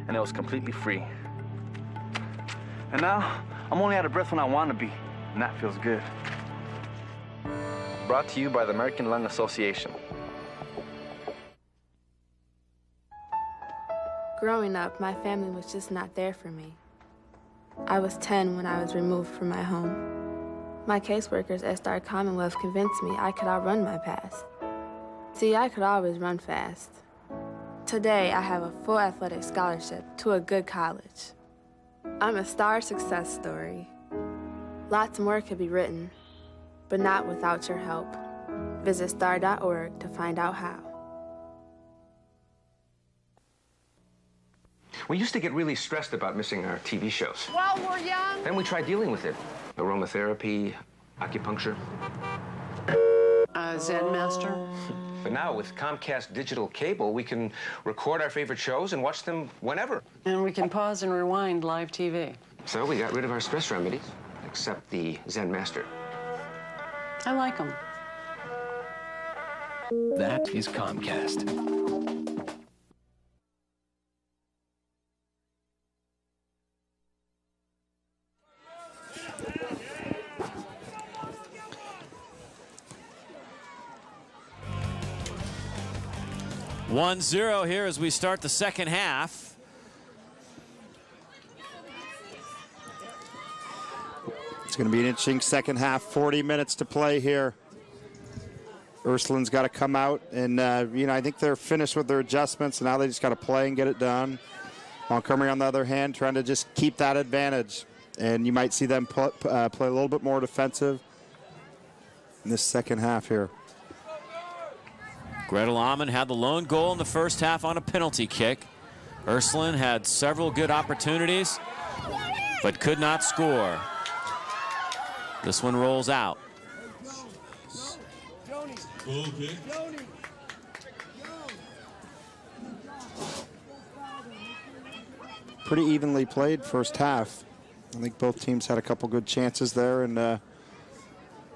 and it was completely free. And now, I'm only out of breath when I want to be, and that feels good. Brought to you by the American Lung Association. Growing up, my family was just not there for me. I was 10 when I was removed from my home. My caseworkers at Star Commonwealth convinced me I could outrun my past. See, I could always run fast. Today, I have a full athletic scholarship to a good college. I'm a star success story. Lots more could be written, but not without your help. Visit star.org to find out how. We used to get really stressed about missing our TV shows. Well, we're young. Then we tried dealing with it. Aromatherapy, acupuncture. Zen Master. But now with Comcast digital cable, we can record our favorite shows and watch them whenever. And we can pause and rewind live TV. So we got rid of our stress remedies, except the Zen Master. I like them. That is Comcast. One 0 here as we start the second half. It's going to be an interesting second half. 40 minutes to play here. Ursuline's got to come out, and I think they're finished with their adjustments, and now they just got to play and get it done. Montgomery, on the other hand, trying to just keep that advantage, and you might see them play a little bit more defensive in this second half here. Gretel Ammann had the lone goal in the first half on a penalty kick. Ursuline had several good opportunities, but could not score. This one rolls out. Okay. Pretty evenly played first half. I think both teams had a couple good chances there, and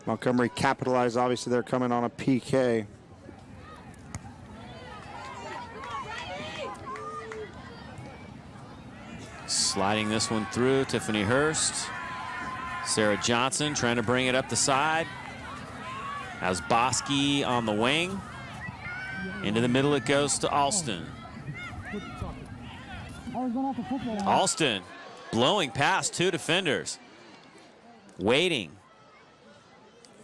Montgomery capitalized. Obviously, they're coming on a PK. Sliding this one through, Tiffany Hurst. Sarah Johnson trying to bring it up the side. Has Bosky on the wing. Into the middle it goes to Alston. Alston blowing past two defenders. Waiting.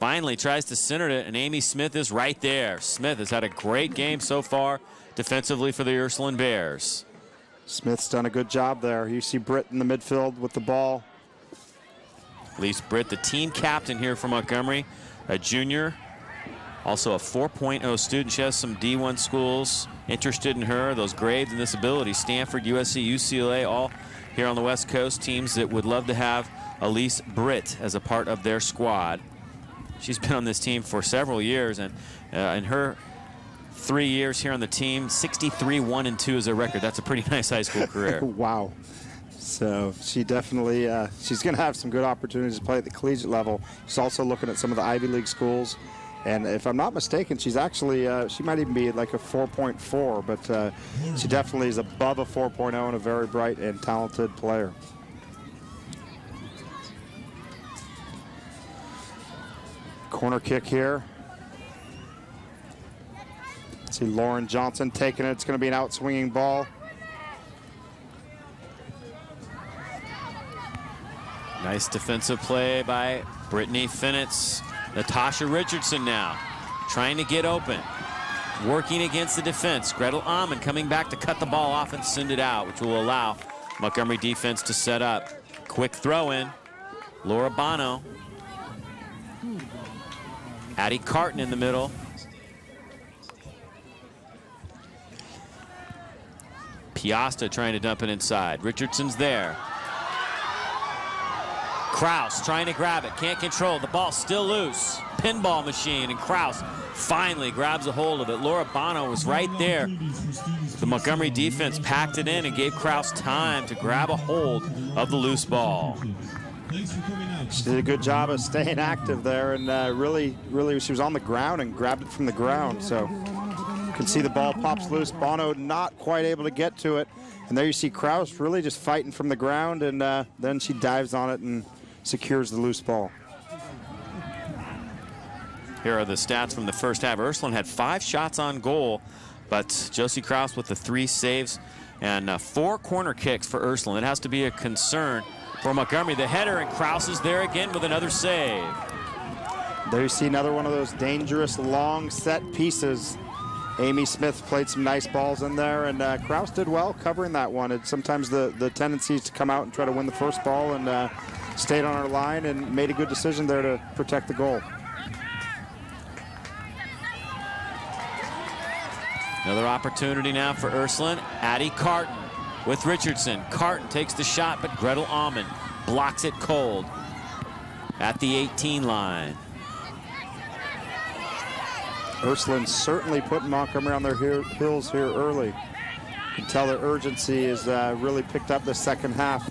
Finally tries to center it, and Amy Smith is right there. Smith has had a great game so far defensively for the Ursuline Bears. Smith's done a good job there. You see Britt in the midfield with the ball. Elise Britt, the team captain here for Montgomery, a junior, also a 4.0 student. She has some D1 schools interested in her, those grades and this ability. Stanford, USC, UCLA, all here on the West Coast, teams that would love to have Elise Britt as a part of their squad. She's been on this team for several years, and in her 3 years here on the team, 63-1-2 is a record. That's a pretty nice high school career. Wow. So she definitely, she's going to have some good opportunities to play at the collegiate level. She's also looking at some of the Ivy League schools. And if I'm not mistaken, she's actually, she might even be like a 4.4, but she definitely is above a 4.0 and a very bright and talented player. Corner kick here. See Lauren Johnson taking it. It's going to be an out-swinging ball. Nice defensive play by Brittany Finnitz. Natasha Richardson now trying to get open. Working against the defense. Gretel Ammann coming back to cut the ball off and send it out, which will allow Montgomery defense to set up. Quick throw in. Laura Bono. Addie Carton in the middle. Piasta trying to dump it inside. Richardson's there. Kraus trying to grab it, can't control. The ball still loose. Pinball machine, and Kraus finally grabs a hold of it. Laura Bono was right there. The Montgomery defense packed it in and gave Kraus time to grab a hold of the loose ball. She did a good job of staying active there, and really, she was on the ground and grabbed it from the ground. So you can see the ball pops loose. Bono not quite able to get to it. And there you see Kraus really just fighting from the ground, and then she dives on it and secures the loose ball. Here are the stats from the first half. Ursuline had 5 shots on goal, but Josie Kraus with the 3 saves and 4 corner kicks for Ursuline. It has to be a concern for Montgomery. The header, and Kraus is there again with another save. There you see another one of those dangerous long set pieces. Amy Smith played some nice balls in there, and Kraus did well covering that one. It's sometimes the tendency is to come out and try to win the first ball, and stayed on our line and made a good decision there to protect the goal. Another opportunity now for Ursuline. Addie Carton with Richardson. Carton takes the shot, but Gretel Almond blocks it cold at the 18 line. Ursuline certainly putting Montgomery on their heels here early. You can tell their urgency is really picked up the second half.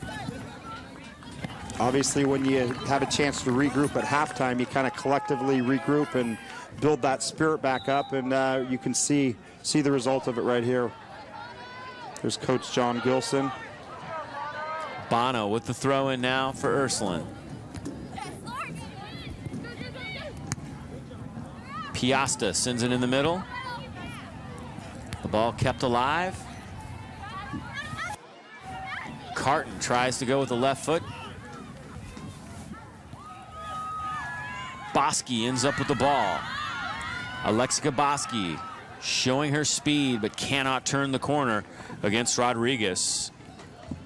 Obviously, when you have a chance to regroup at halftime, you kind of collectively regroup and build that spirit back up, and you can see the result of it right here. There's Coach John Gilson. Bono with the throw in now for Ursuline. Piasta sends it in the middle. The ball kept alive. Carton tries to go with the left foot. Bosky ends up with the ball. Alexica Bosky showing her speed, but cannot turn the corner against Rodriguez.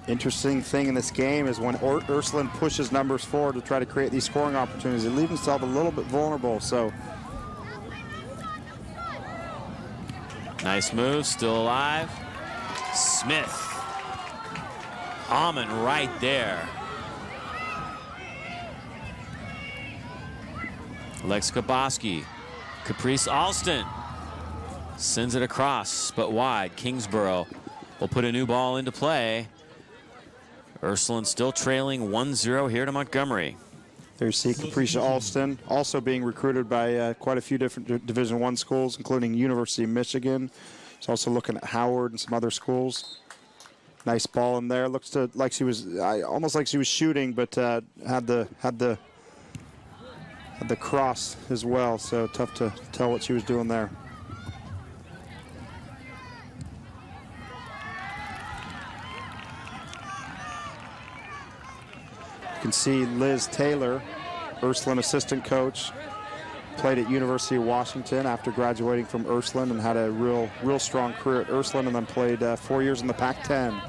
Interesting thing in this game is when Ursuline pushes numbers forward to try to create these scoring opportunities, they leave themselves a little bit vulnerable. So nice move, still alive. Smith. Almond right there. Alexica Bosky. Caprice Alston sends it across, but wide. Kingsborough will put a new ball into play. Ursuline still trailing 1-0 here to Montgomery. There you see Capricia Alston, also being recruited by quite a few different Division I schools, including University of Michigan. He's also looking at Howard and some other schools. Nice ball in there. Looks to like she was almost like she was shooting, but had the cross as well. So tough to tell what she was doing there. You can see Liz Taylor, Ursuline assistant coach, played at University of Washington after graduating from Ursuline and had a real strong career at Ursuline, and then played 4 years in the Pac-10.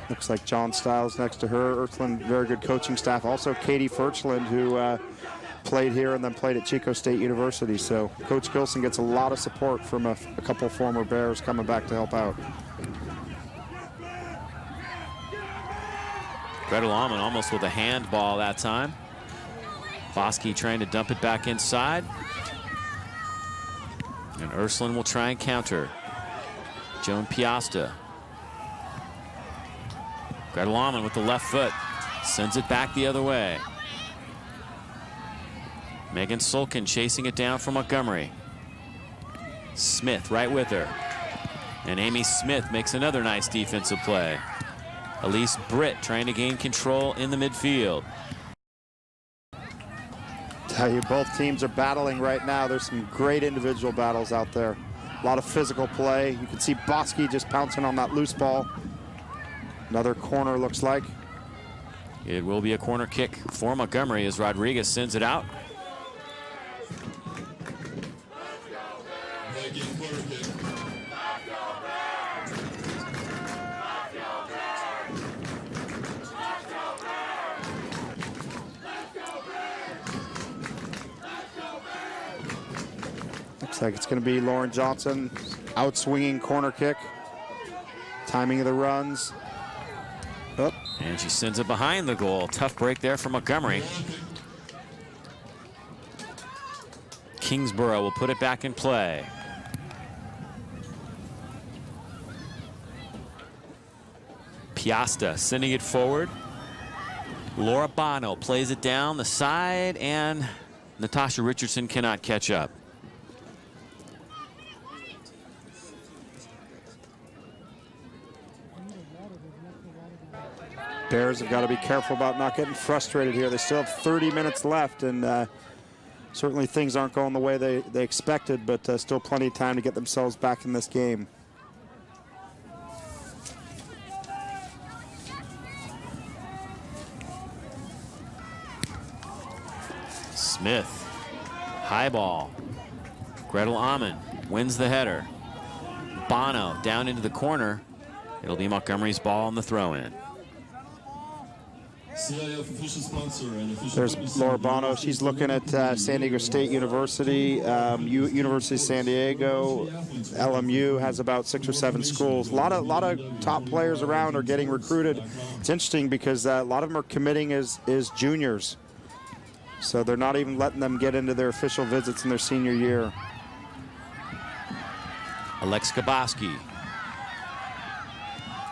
Looks like John Stiles next to her. Ursuline, very good coaching staff. Also Katie Furchland, who played here and then played at Chico State University. So Coach Gilson gets a lot of support from a couple former Bears coming back to help out. Gretel Almond almost with a handball that time. Bosky trying to dump it back inside. And Ursuline will try and counter. Joan Piasta. Gretel Almond with the left foot. Sends it back the other way. Megan Solkin chasing it down from Montgomery. Smith right with her. And Amy Smith makes another nice defensive play. Elise Britt trying to gain control in the midfield. Tell you, both teams are battling right now. There's some great individual battles out there. A lot of physical play. You can see Bosky just pouncing on that loose ball. Another corner looks like. It will be a corner kick for Montgomery as Rodriguez sends it out. Looks like it's going to be Lauren Johnson, out-swinging corner kick. Timing of the runs. Oh. And she sends it behind the goal. Tough break there for Montgomery. Kingsborough will put it back in play. Piasta sending it forward. Laura Bono plays it down the side, and Natasha Richardson cannot catch up. Bears have got to be careful about not getting frustrated here. They still have 30 minutes left, and certainly things aren't going the way they expected, but still plenty of time to get themselves back in this game. Smith, high ball. Gretel Almond wins the header. Bono down into the corner. It'll be Montgomery's ball on the throw-in. CIF official sponsor and official There's Laura Bono. She's looking at San Diego State University, University of San Diego, LMU has about 6 or 7 schools. A lot of top players around are getting recruited. It's interesting because a lot of them are committing as juniors. So they're not even letting them get into their official visits in their senior year. Alex Kaboski.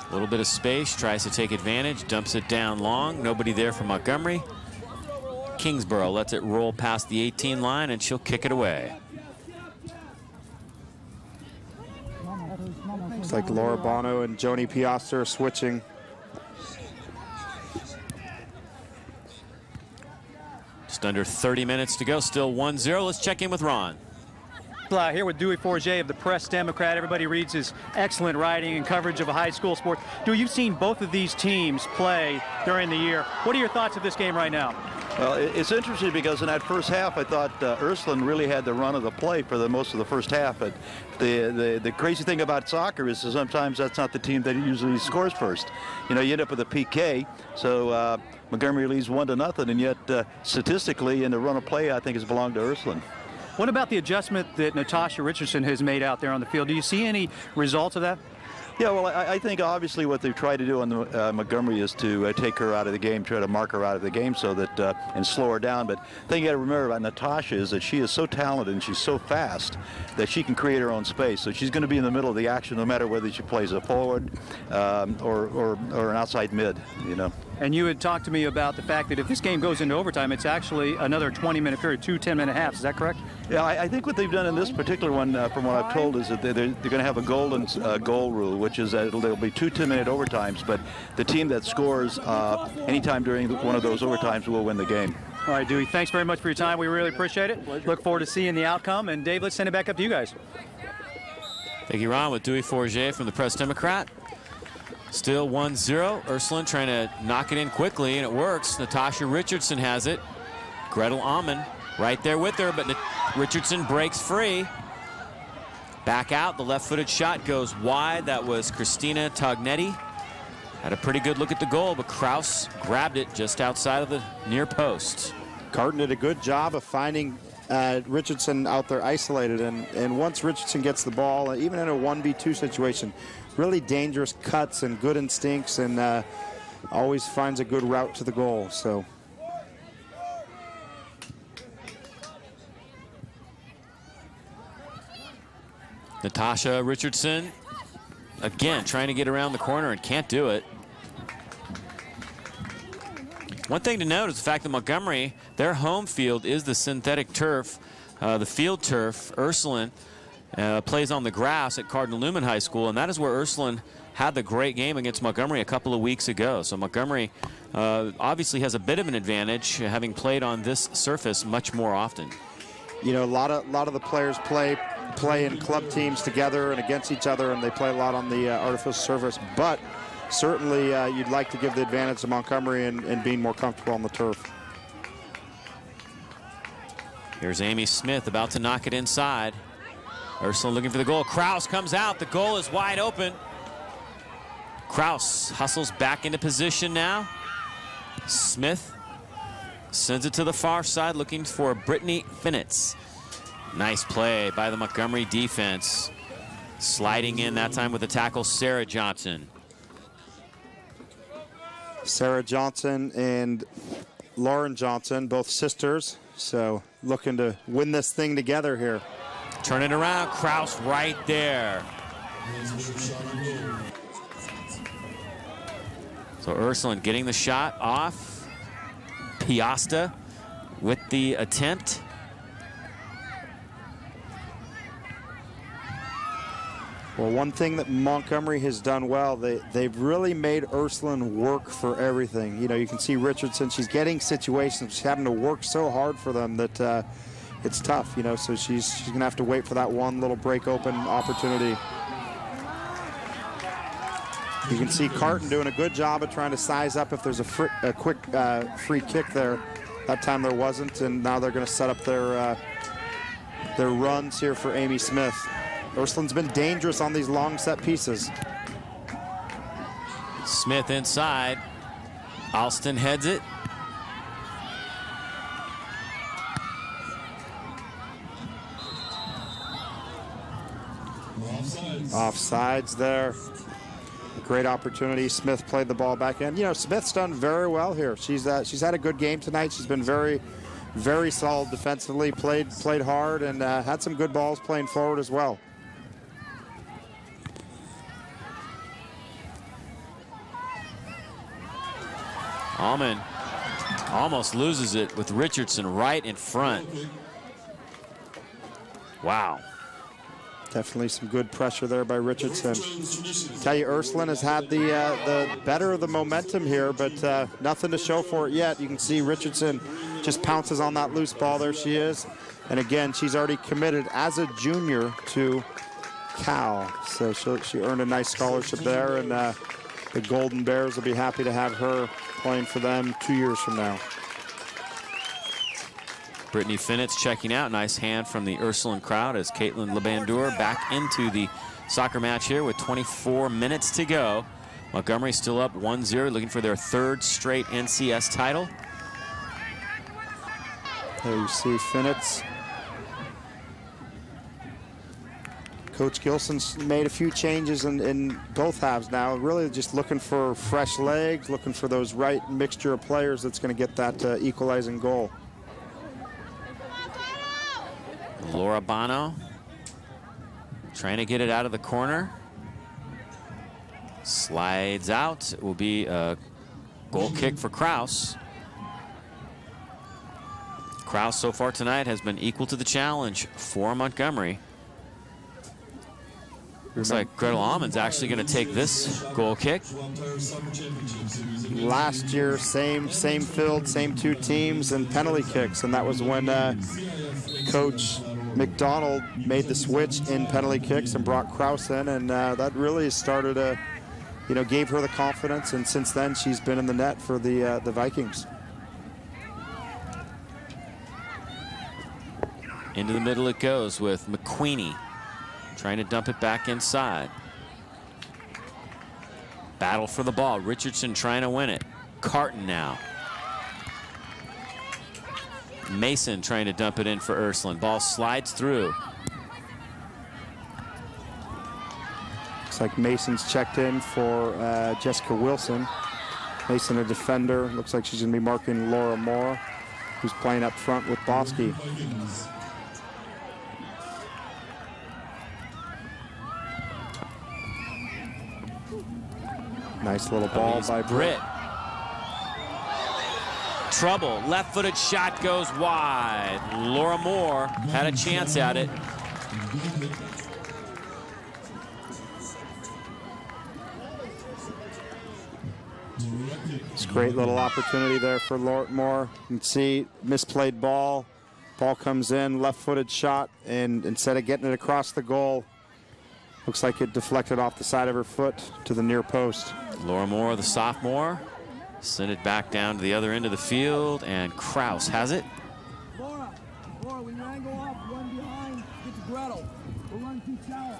A little bit of space, tries to take advantage, dumps it down long. Nobody there for Montgomery. Kingsborough lets it roll past the 18 line, and she'll kick it away. Looks like Laura Bono and Joni Piastre are switching. Just under 30 minutes to go, still 1-0. Let's check in with Ron. Here with Dewey Forget of the Press Democrat. Everybody reads his excellent writing and coverage of a high school sport. Dewey, you've seen both of these teams play during the year. What are your thoughts of this game right now? Well, it's interesting because in that first half, I thought Ursuline really had the run of the play for most of the first half. But the crazy thing about soccer is sometimes that's not the team that usually scores first. You know, you end up with a PK. So Montgomery leads 1-0, and yet statistically in the run of play, I think it's belonged to Ursuline. What about the adjustment that Natasha Richardson has made out there on the field? Do you see any results of that? Yeah, well, I think obviously what they've tried to do on the Montgomery is to take her out of the game, try to mark her out of the game so that and slow her down. But the thing you got to remember about Natasha is that she is so talented and she's so fast that she can create her own space. So she's going to be in the middle of the action no matter whether she plays a forward or an outside mid, you know. And you had talked to me about the fact that if this game goes into overtime, it's actually another 20-minute period, 2 10-minute halves. Is that correct? Yeah, I think what they've done in this particular one, from what I've told, is that they're going to have a golden goal rule, which is that there'll be 2 10-minute overtimes, but the team that scores anytime during one of those overtimes will win the game. All right, Dewey, thanks very much for your time. We really appreciate it. Look forward to seeing the outcome. And Dave, let's send it back up to you guys. Thank you, Ron, with Dewey Forget from the Press Democrat. Still 1-0. Ursuline trying to knock it in quickly, and it works. Natasha Richardson has it. Gretel Ammann right there with her, but Richardson breaks free. Back out. The left-footed shot goes wide. That was Christina Tognetti. Had a pretty good look at the goal, but Kraus grabbed it just outside of the near post. Carton did a good job of finding Richardson out there isolated, and once Richardson gets the ball, even in a 1v2 situation, really dangerous cuts and good instincts, and always finds a good route to the goal. So Natasha Richardson again trying to get around the corner and can't do it. One thing to note is the fact that Montgomery, their home field is the synthetic turf, the field turf. Ursuline plays on the grass at Cardinal Newman High School, and that is where Ursuline had the great game against Montgomery a couple of weeks ago. So Montgomery obviously has a bit of an advantage, having played on this surface much more often. You know, a lot of the players play in club teams together and against each other, and they play a lot on the artificial surface. But certainly you'd like to give the advantage to Montgomery and being more comfortable on the turf. Here's Amy Smith about to knock it inside. Ursuline looking for the goal. Kraus comes out. The goal is wide open. Kraus hustles back into position now. Smith sends it to the far side looking for Brittany Finitz. Nice play by the Montgomery defense. Sliding in that time with the tackle, Sarah Johnson. Sarah Johnson and Lauren Johnson, both sisters, so looking to win this thing together here. Turn it around, Kraus right there. So Ursuline getting the shot off. Piasta with the attempt. Well, one thing that Montgomery has done well, they've really made Ursuline work for everything. You know, you can see Richardson, she's getting situations, she's having to work so hard for them that it's tough, you know, so she's going to have to wait for that one little break open opportunity. You can see Carton doing a good job of trying to size up if there's a quick free kick there. That time there wasn't, and now they're going to set up their runs here for Amy Smith. Ursuline's been dangerous on these long set pieces. Smith inside. Alston heads it. Offsides there. Great opportunity. Smith played the ball back in. You know, Smith's done very well here. She's had a good game tonight. She's been very, very solid defensively. Played hard and had some good balls playing forward as well. Almond almost loses it with Richardson right in front. Wow. Definitely some good pressure there by Richardson. Tell you, Ursuline has had the better of the momentum here, but nothing to show for it yet. You can see Richardson just pounces on that loose ball. There she is. And again, she's already committed as a junior to Cal. So she earned a nice scholarship there, and the Golden Bears will be happy to have her playing for them 2 years from now. Brittany Finnitz checking out. Nice hand from the Ursuline crowd as Caitlin Labandour back into the soccer match here with 24 minutes to go. Montgomery still up 1-0, looking for their third straight NCS title. There you see Finnitz. Coach Gilson's made a few changes in both halves now. Really just looking for fresh legs, looking for those right mixture of players that's going to get that equalizing goal. Laura Bono trying to get it out of the corner. Slides out. It will be a goal kick for Kraus. Kraus so far tonight has been equal to the challenge for Montgomery. Looks like Gretel Almond's actually going to take this goal kick. Last year, same field, same two teams and penalty kicks, and that was when Coach McDonald made the switch in penalty kicks and brought Kraus in, and that really started gave her the confidence, and since then she's been in the net for the Vikings. Into the middle it goes with McQueenie trying to dump it back inside. Battle for the ball. Richardson trying to win it. Carton now. Mason trying to dump it in for Ursuline. Ball slides through. Looks like Mason's checked in for Jessica Wilson. Mason, a defender. Looks like she's going to be marking Laura Moore, who's playing up front with Bosky. Nice little ball by Britt. Trouble. Left-footed shot goes wide. Laura Moore had a chance at it. It's a great little opportunity there for Laura Moore. You can see misplayed ball. Ball comes in, left-footed shot, and instead of getting it across the goal, looks like it deflected off the side of her foot to the near post. Laura Moore, the sophomore, sent it back down to the other end of the field, and Kraus has it. Laura, when your angle off, run behind, get to Gretel. We'll run too shallow.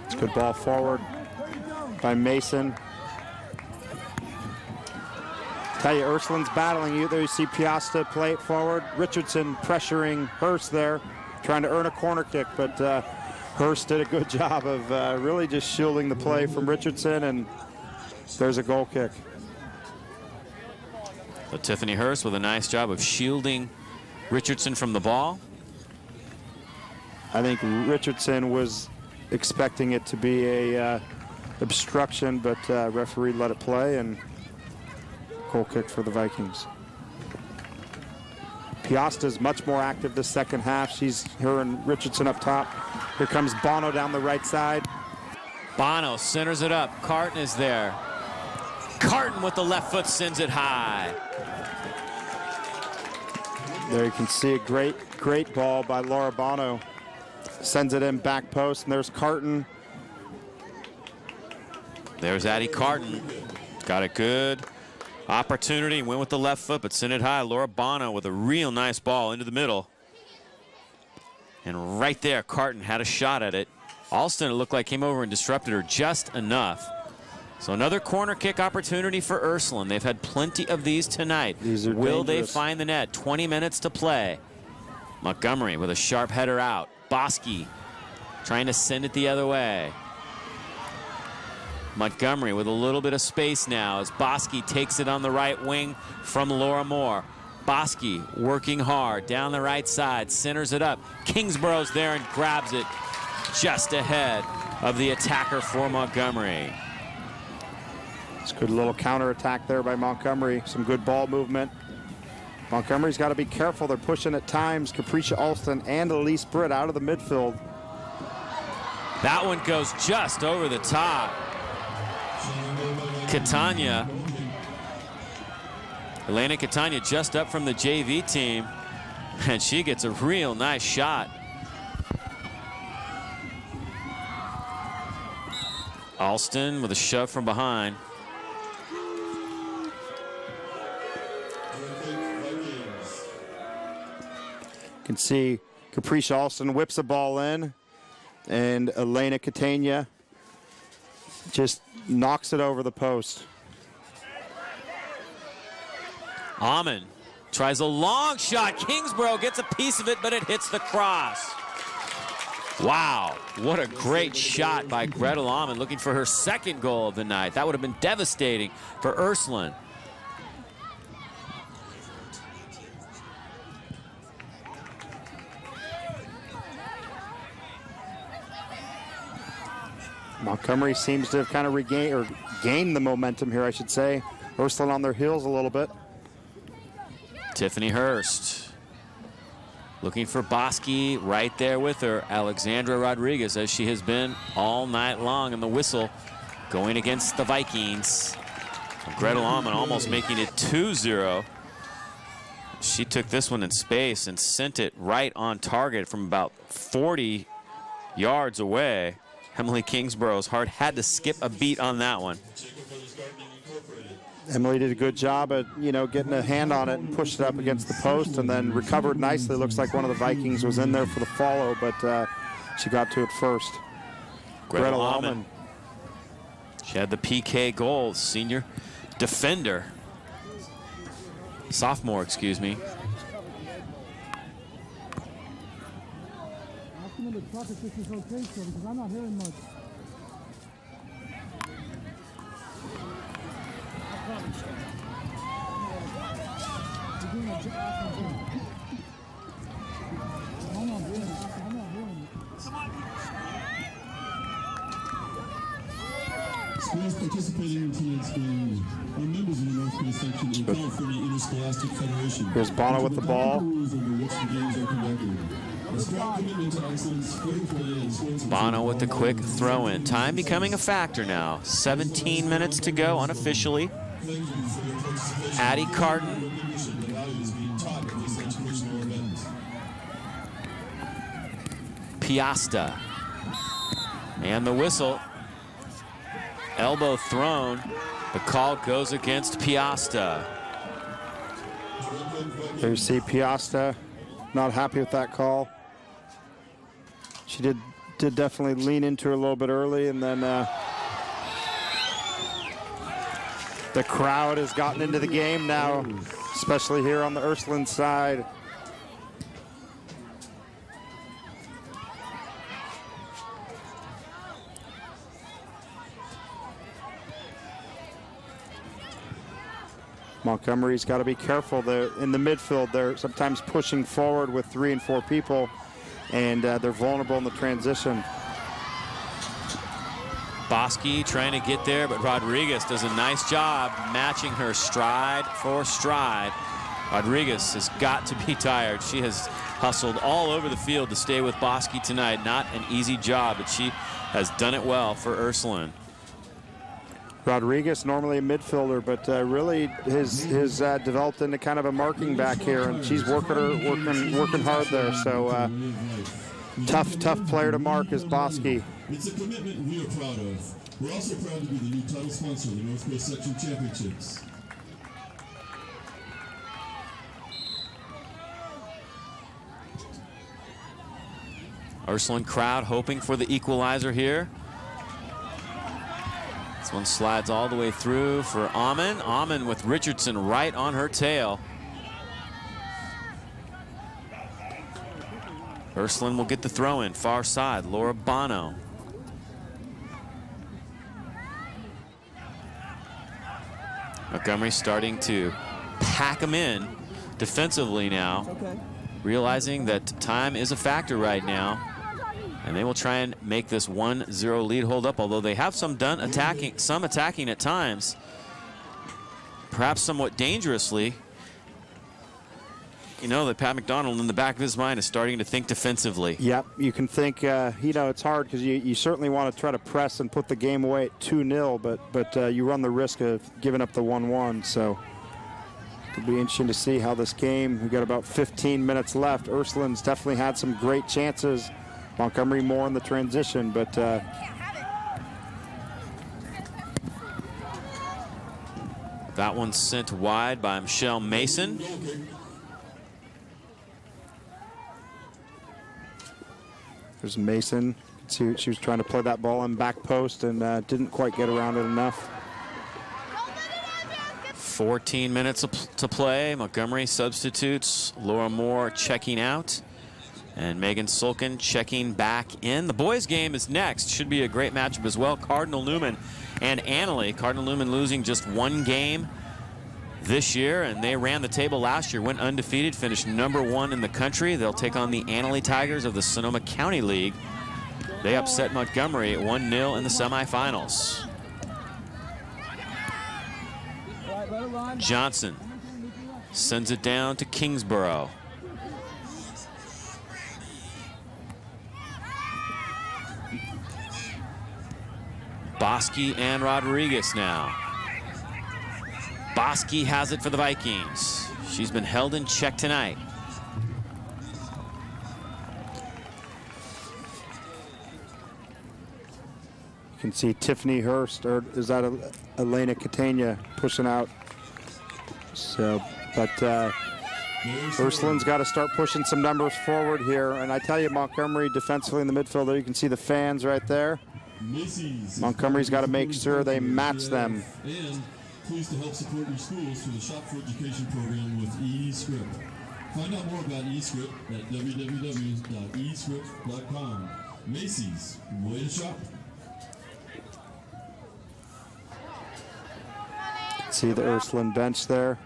It's a good ball forward by Mason. Tell you, Ursuline's battling you. There you see Piasta play it forward. Richardson pressuring Hurst there, trying to earn a corner kick, but Hurst did a good job of really just shielding the play from Richardson, and there's a goal kick. So Tiffany Hurst with a nice job of shielding Richardson from the ball. I think Richardson was expecting it to be a obstruction, but referee let it play, and goal kick for the Vikings. Piasta's much more active this second half. Her and Richardson up top. Here comes Bono down the right side. Bono centers it up. Carton is there. Carton with the left foot sends it high. There you can see a great ball by Laura Bono. Sends it in back post, and there's Carton. There's Addie Carton. Got a good opportunity, went with the left foot, but sent it high. Laura Bono with a real nice ball into the middle. And right there, Carton had a shot at it. Alston, it looked like, came over and disrupted her just enough. So another corner kick opportunity for Ursuline. They've had plenty of these tonight. These are Will dangerous. they find the net? 20 minutes to play. Montgomery with a sharp header out. Bosky trying to send it the other way. Montgomery with a little bit of space now as Bosky takes it on the right wing from Laura Moore. Bosky working hard down the right side, centers it up. Kingsborough's there and grabs it just ahead of the attacker for Montgomery. It's a good little counterattack there by Montgomery. Some good ball movement. Montgomery's got to be careful. They're pushing at times. Capricia Alston and Elise Britt out of the midfield. That one goes just over the top. Catania. Elena Catania just up from the JV team, and she gets a real nice shot. Alston with a shove from behind. You can see Capricia Alston whips a ball in, and Elena Catania just knocks it over the post. Amon tries a long shot. Kingsborough gets a piece of it, but it hits the cross. Wow, what a great shot by Gretel Amon, looking for her second goal of the night. That would have been devastating for Ursuline. Montgomery seems to have kind of regained or gained the momentum here, I should say. Ursuline on their heels a little bit. Tiffany Hurst looking for Bosky right there with her. Alexandra Rodriguez, as she has been all night long, and the whistle going against the Vikings. Gretel Amon almost making it 2-0. She took this one in space and sent it right on target from about 40 yards away. Emily Kingsborough's heart had to skip a beat on that one. Emily did a good job at, getting a hand on it and pushed it up against the post and then recovered nicely. Looks like one of the Vikings was in there for the follow, but she got to it first. Gretel Amon. She had the PK goal, senior defender. Sophomore, excuse me. The truck if this is okay, so because I'm not hearing much. Schools participating in tonight's game are members of the North Coast section of California Interscholastic Federation. Here's Bono with the ball. Bono with the quick throw in. Time becoming a factor now. 17 minutes to go unofficially. Addie Carton. Piasta. And the whistle. Elbow thrown. The call goes against Piasta. There you see Piasta not happy with that call. She did definitely lean into her a little bit early, and then the crowd has gotten into the game now, especially here on the Ursuline side. Montgomery's got to be careful. In the midfield, they're sometimes pushing forward with 3 and 4 people, and they're vulnerable in the transition. Bosky trying to get there, but Rodriguez does a nice job matching her stride for stride. Rodriguez has got to be tired. She has hustled all over the field to stay with Bosky tonight. Not an easy job, but she has done it well for Ursuline. Rodriguez, normally a midfielder, but really has developed into kind of a marking back here, and she's working hard there. So tough player to mark is Bosky. It's a commitment we are proud of. We're also proud to be the new title sponsor of the North Coast Section Championships. Ursuline crowd hoping for the equalizer here. This one slides all the way through for Amon. Amon with Richardson right on her tail. Ursuline will get the throw in, far side, Laura Bono. Montgomery starting to pack them in defensively now, realizing that time is a factor right now. And they will try and make this 1-0 lead hold up, although they have some attacking at times, perhaps somewhat dangerously. You know that Pat McDonald in the back of his mind is starting to think defensively. Yep, you can think, you know, it's hard because you certainly want to try to press and put the game away at 2-0, but you run the risk of giving up the 1-1. So it'll be interesting to see how this game, we've got about 15 minutes left. Ursuline's definitely had some great chances. Montgomery more in the transition, but that one's sent wide by Michelle Mason. There's Mason. See, she was trying to play that ball in back post and didn't quite get around it enough. 14 minutes to play. Montgomery substitutes. Laura Moore checking out. And Megan Sulkin checking back in. The boys' game is next. Should be a great matchup as well. Cardinal Newman and Annalee. Cardinal Newman losing just one game this year, and they ran the table last year, went undefeated, finished #1 in the country. They'll take on the Annalee Tigers of the Sonoma County League. They upset Montgomery at 1-0 in the semifinals. Johnson sends it down to Kingsborough. Bosky and Rodriguez now. Bosky has it for the Vikings. She's been held in check tonight. You can see Tiffany Hurst, or is that Elena Catania pushing out? So, but Ursuline's got to start pushing some numbers forward here. And I tell you, Montgomery defensively in the midfield there, you can see the fans right there. Montgomery's got to make sure they match them. And please to help support your schools through the Shop for Education program with eScript. Find out more about eScript at www.escript.com. Macy's, way to shop. See the Ursuline bench there.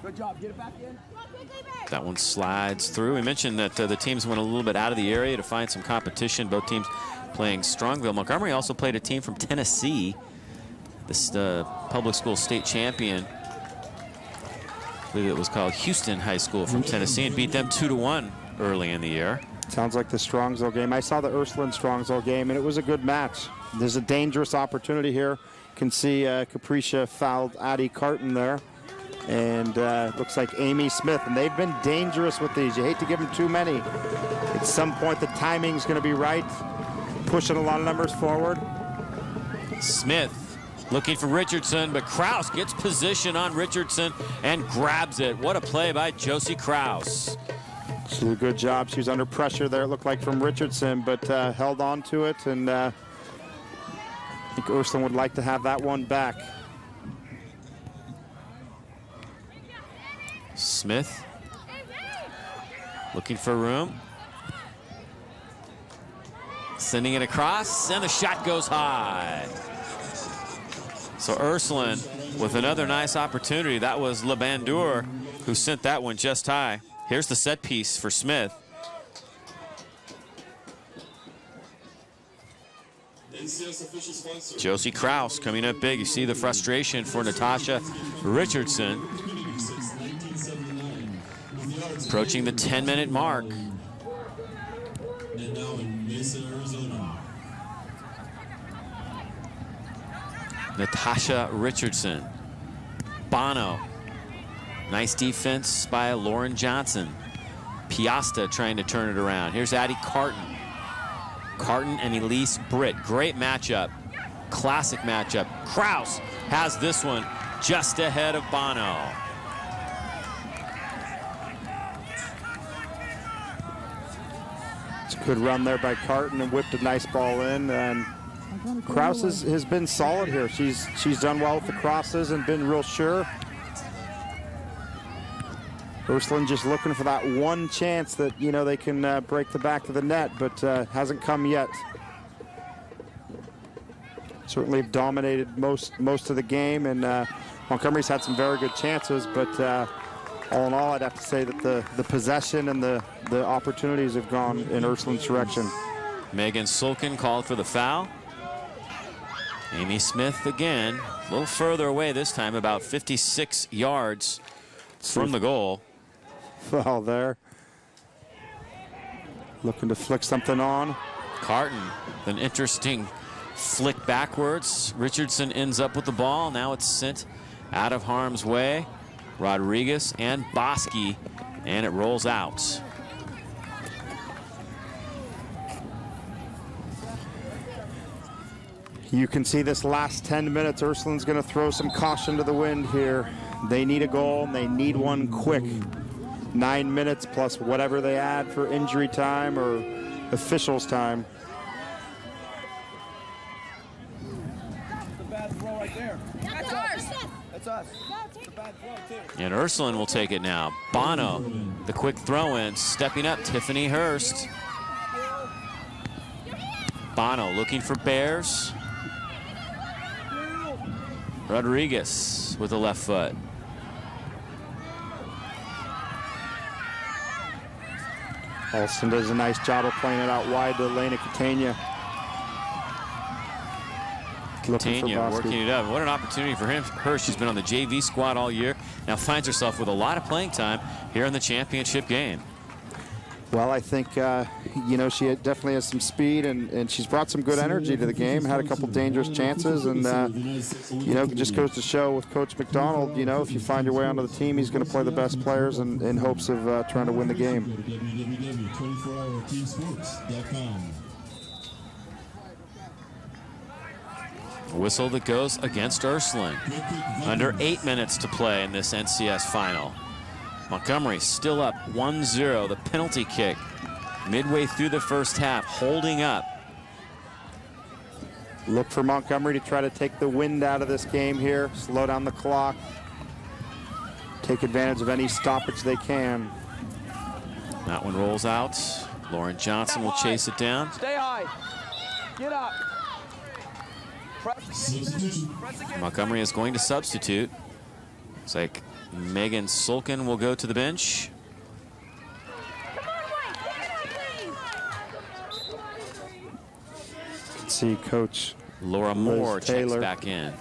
Good job. Get it back in. That one slides through. We mentioned that the teams went a little bit out of the area to find some competition. Both teams playing Strongville. Montgomery also played a team from Tennessee, this public school state champion. I believe it was called Houston High School from Tennessee, and beat them 2-1 early in the year. Sounds like the Strongville game. I saw the Ursuline Strongville game, and it was a good match. There's a dangerous opportunity here. You can see Capricia fouled Addie Carton there. And looks like Amy Smith, and they've been dangerous with these. You hate to give them too many. At some point, the timing's going to be right. Pushing a lot of numbers forward. Smith looking for Richardson, but Kraus gets position on Richardson and grabs it. What a play by Josie Kraus. She did a good job. She was under pressure there, it looked like, from Richardson, but held on to it, and I think Ursuline would like to have that one back. Smith looking for room. Sending it across, and the shot goes high. So Ursuline with another nice opportunity. That was LeBandour who sent that one just high. Here's the set piece for Smith. Josie Kraus coming up big. You see the frustration for Natasha Richardson. Approaching the 10-minute mark. Natasha Richardson. Bono. Nice defense by Lauren Johnson. Piasta trying to turn it around. Here's Addie Carton. Carton and Elise Britt. Great matchup. Classic matchup. Kraus has this one just ahead of Bono. It's a good run there by Carton and whipped a nice ball in. And Kraus has been solid here. She's done well with the crosses and been real sure. Ursuline just looking for that one chance that, you know, they can break the back of the net, but hasn't come yet. Certainly have dominated most of the game, and Montgomery's had some very good chances, but all in all, I'd have to say that the possession and the opportunities have gone in Ursuline's direction. Megan Sulkin called for the foul. Amy Smith again, a little further away this time, about 56 yards from the goal. Foul there. Looking to flick something on. Carton, an interesting flick backwards. Richardson ends up with the ball. Now it's sent out of harm's way. Rodriguez and Bosky, and it rolls out. You can see this last 10 minutes, Ursuline's going to throw some caution to the wind here. They need a goal, and they need one quick. 9 minutes plus whatever they add for injury time or officials time. The bad throw right there. That's ours. That's us. It's a bad throw, too. And Ursuline will take it now. Bono, the quick throw-in, stepping up, Tiffany Hurst. Bono looking for Bears. Rodriguez with the left foot. Alston does a nice job of playing it out wide to Elena Catania. Catania working it up. What an opportunity for her. She's been on the JV squad all year. Now finds herself with a lot of playing time here in the championship game. Well, I think, you know, she definitely has some speed, and she's brought some good energy to the game, had a couple dangerous chances, and, you know, it just goes to show with Coach McDonald, you know, if you find your way onto the team, he's going to play the best players in hopes of trying to win the game. www.24hourteamsports.com. Whistle that goes against Ursuline. Under 8 minutes to play in this NCS final. Montgomery still up 1-0. The penalty kick midway through the first half, holding up. Look for Montgomery to try to take the wind out of this game here, slow down the clock, take advantage of any stoppage they can. That one rolls out. Lauren Johnson will chase it down. Stay high. Get up. Montgomery is going to substitute. Looks like Megan Sulkin will go to the bench. See Coach Laura Moore checks back in.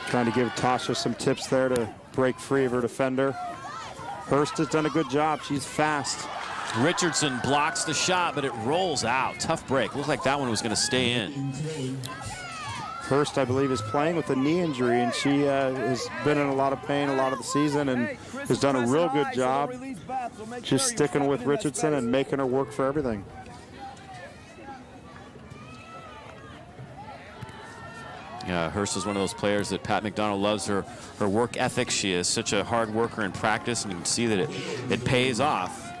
Trying to give Tasha some tips there to break free of her defender. Hurst has done a good job. She's fast. Richardson blocks the shot, but it rolls out. Tough break. Looked like that one was going to stay in. Hurst, I believe, is playing with a knee injury, and she has been in a lot of pain a lot of the season and has done a real good job just sticking with Richardson and making her work for everything. Yeah, Hurst is one of those players that Pat McDonald loves her work ethic. She is such a hard worker in practice, and you can see that it pays off.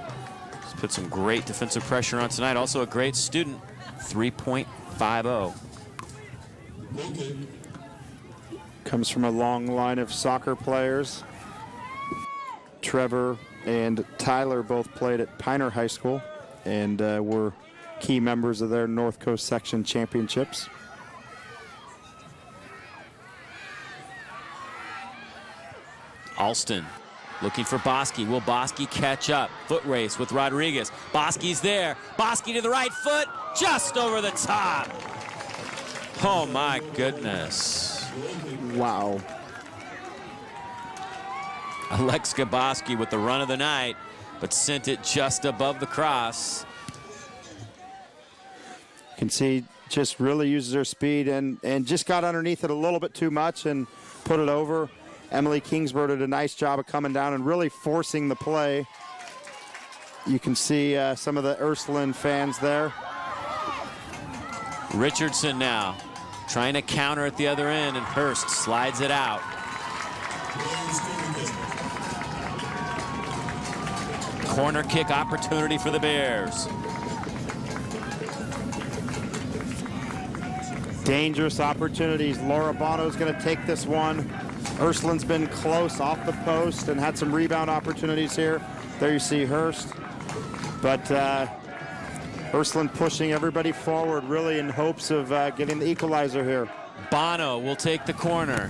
She's put some great defensive pressure on tonight. Also a great student, 3.50. Comes from a long line of soccer players. Trevor and Tyler both played at Pioneer High School and were key members of their North Coast section championships. Alston looking for Bosky. Will Bosky catch up? Foot race with Rodriguez. Bosky's there. Bosky to the right foot, just over the top. Oh my goodness. Wow. Alexka Bosky with the run of the night, but sent it just above the cross. You can see just really uses her speed and just got underneath it a little bit too much and put it over. Emily Kingsbird did a nice job of coming down and really forcing the play. You can see some of the Ursuline fans there. Richardson now trying to counter at the other end, and Hurst slides it out. Corner kick opportunity for the Bears. Dangerous opportunities. Laura Bono's going to take this one. Ursuline's been close off the post and had some rebound opportunities here. There you see Hurst. But Ursuline pushing everybody forward, really in hopes of getting the equalizer here. Bono will take the corner.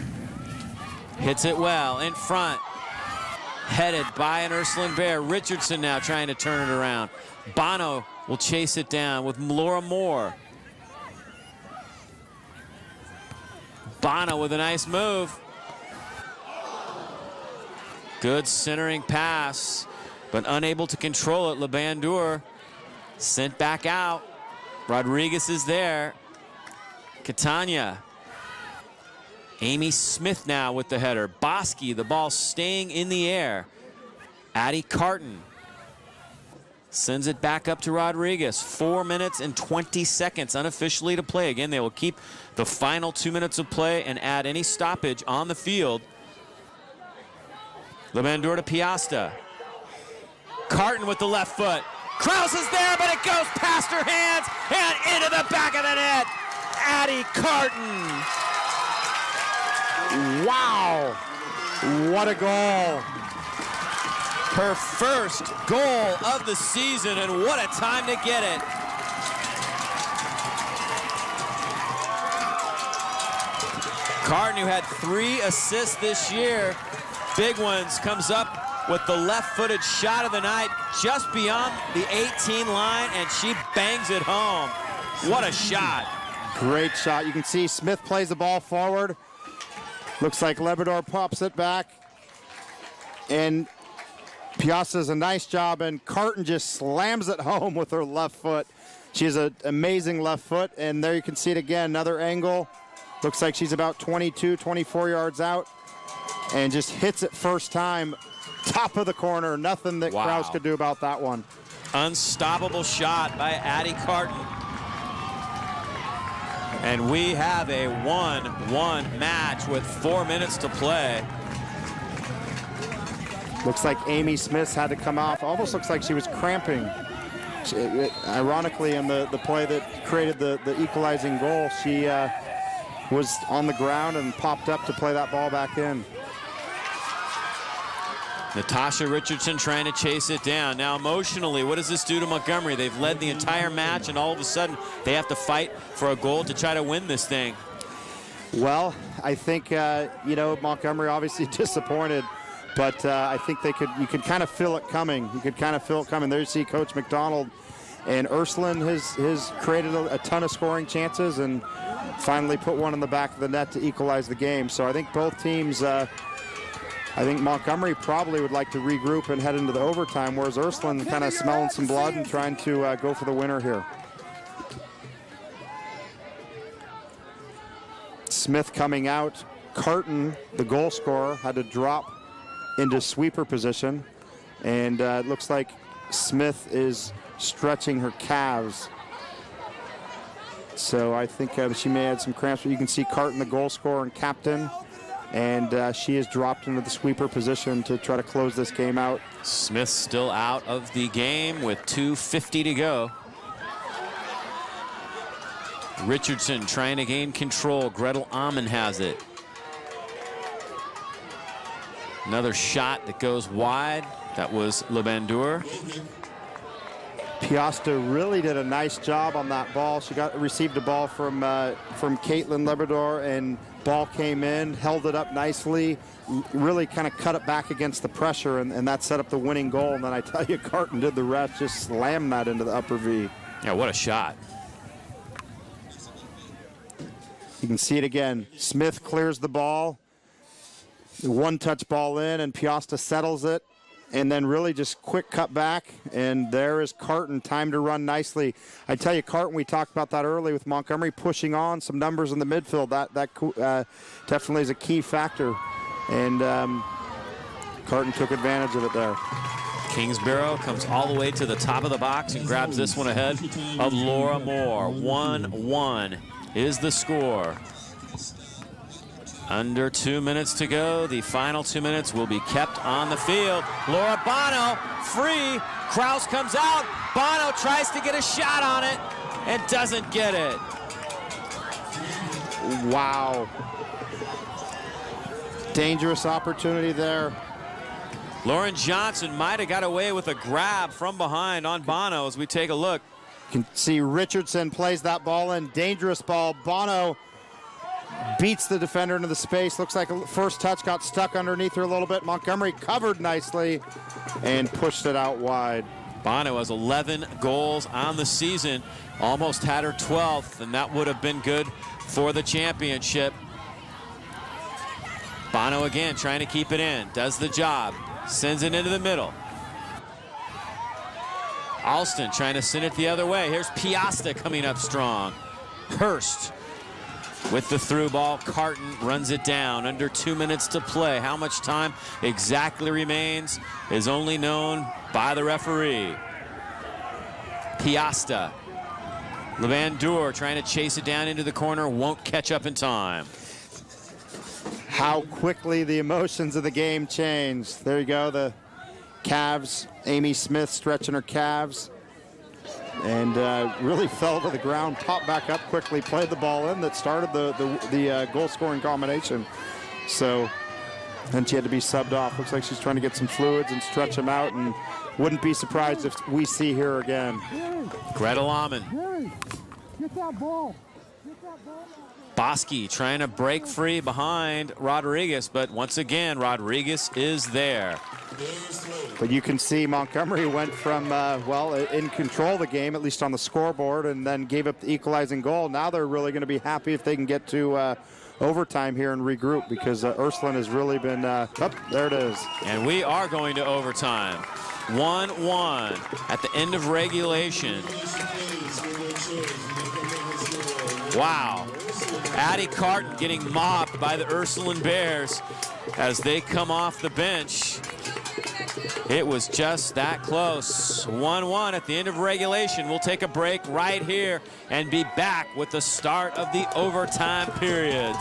Hits it well, in front. Headed by an Ursuline Bear. Richardson now trying to turn it around. Bono will chase it down with Laura Moore. Bono with a nice move. Good centering pass, but unable to control it. LeBandour sent back out. Rodriguez is there. Catania. Amy Smith now with the header. Bosky, the ball staying in the air. Addie Carton sends it back up to Rodriguez. 4 minutes and 20 seconds unofficially to play. Again, they will keep the final 2 minutes of play and add any stoppage on the field. LeBandour to Piasta. Carton with the left foot. Kraus is there, but it goes past her hands and into the back of the net. Addie Carton. Wow, what a goal. Her first goal of the season, and what a time to get it. Carton, who had 3 assists this year, big ones, comes up with the left-footed shot of the night just beyond the 18 line, and she bangs it home. What a shot. Great shot. You can see Smith plays the ball forward. Looks like Labrador pops it back. And Piasta does a nice job, and Carton just slams it home with her left foot. She has an amazing left foot, and there you can see it again, another angle. Looks like she's about 22, 24 yards out, and just hits it first time, top of the corner. Nothing that Kraus could do about that one. Unstoppable shot by Addie Carton. And we have a 1-1 match with 4 minutes to play. Looks like Amy Smith had to come off. Almost looks like she was cramping. Ironically, in the play that created the equalizing goal, she was on the ground and popped up to play that ball back in. Natasha Richardson trying to chase it down. Now emotionally, what does this do to Montgomery? They've led the entire match, and all of a sudden they have to fight for a goal to try to win this thing. Well, I think, Montgomery obviously disappointed, but I think you could kind of feel it coming. You could kind of feel it coming. There you see Coach McDonald, and Ursuline has created a ton of scoring chances and finally put one in the back of the net to equalize the game. So I think both teams, I think Montgomery probably would like to regroup and head into the overtime, whereas Ursuline kind of smelling some blood and trying to go for the winner here. Smith coming out. Carton, the goal scorer, had to drop into sweeper position, and it looks like Smith is stretching her calves. So I think she may have some cramps, but you can see Carton, the goal scorer and captain, and she has dropped into the sweeper position to try to close this game out. Smith still out of the game with 2:50 to go. Richardson trying to gain control. Gretel Amon has it. Another shot that goes wide. That was LeBandour. Piasta really did a nice job on that ball. She received a ball from Caitlin Labrador, and ball came in, held it up nicely, really kind of cut it back against the pressure, and that set up the winning goal. And then I tell you, Carton did the rest, just slammed that into the upper V. Yeah, what a shot. You can see it again. Smith clears the ball. One-touch ball in, and Piasta settles it. And then really just quick cut back, and there is Carton, time to run nicely. I tell you, Carton, we talked about that early with Montgomery pushing on some numbers in the midfield. That definitely is a key factor, and Carton took advantage of it there. Kingsborough comes all the way to the top of the box and grabs this one ahead of Laura Moore. 1-1 is the score. Under 2 minutes to go. The final 2 minutes will be kept on the field. Laura Bono, free. Kraus comes out. Bono tries to get a shot on it and doesn't get it. Wow. Dangerous opportunity there. Lauren Johnson might have got away with a grab from behind on Bono as we take a look. You can see Richardson plays that ball in. Dangerous ball. Bono beats the defender into the space. Looks like a first touch got stuck underneath her a little bit. Montgomery covered nicely and pushed it out wide. Bono has 11 goals on the season. Almost had her 12th, and that would have been good for the championship. Bono again trying to keep it in. Does the job. Sends it into the middle. Alston trying to send it the other way. Here's Piasta coming up strong. Hurst with the through ball. Carton runs it down. Under 2 minutes to play. How much time exactly remains is only known by the referee. Piasta. Levandour trying to chase it down into the corner. Won't catch up in time. How quickly the emotions of the game change. There you go, the calves. Amy Smith stretching her calves. And really fell to the ground, popped back up quickly, played the ball in that started the goal-scoring combination. So then she had to be subbed off. Looks like she's trying to get some fluids and stretch them out, and wouldn't be surprised if we see her again. Greta Lahman. Get that ball. Bosky trying to break free behind Rodriguez, but once again, Rodriguez is there. But you can see Montgomery went from, well, in control of the game, at least on the scoreboard, and then gave up the equalizing goal. Now they're really going to be happy if they can get to overtime here and regroup, because Ursuline has really been, there it is. And we are going to overtime. 1-1 at the end of regulation. Wow. Addie Carton getting mopped by the Ursuline Bears as they come off the bench. It was just that close. 1-1 at the end of regulation. We'll take a break right here and be back with the start of the overtime periods.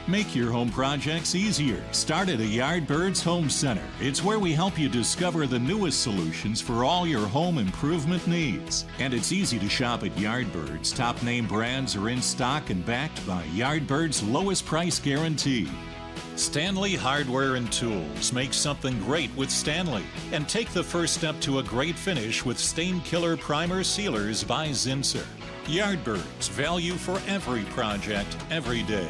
Make your home projects easier. Start at a Yardbirds Home Center. It's where we help you discover the newest solutions for all your home improvement needs. And it's easy to shop at Yardbirds. Top name brands are in stock and backed by Yardbirds' lowest price guarantee. Stanley Hardware and Tools. Make something great with Stanley. And take the first step to a great finish with Stain Killer Primer Sealers by Zinsser. Yardbirds. Value for every project, every day.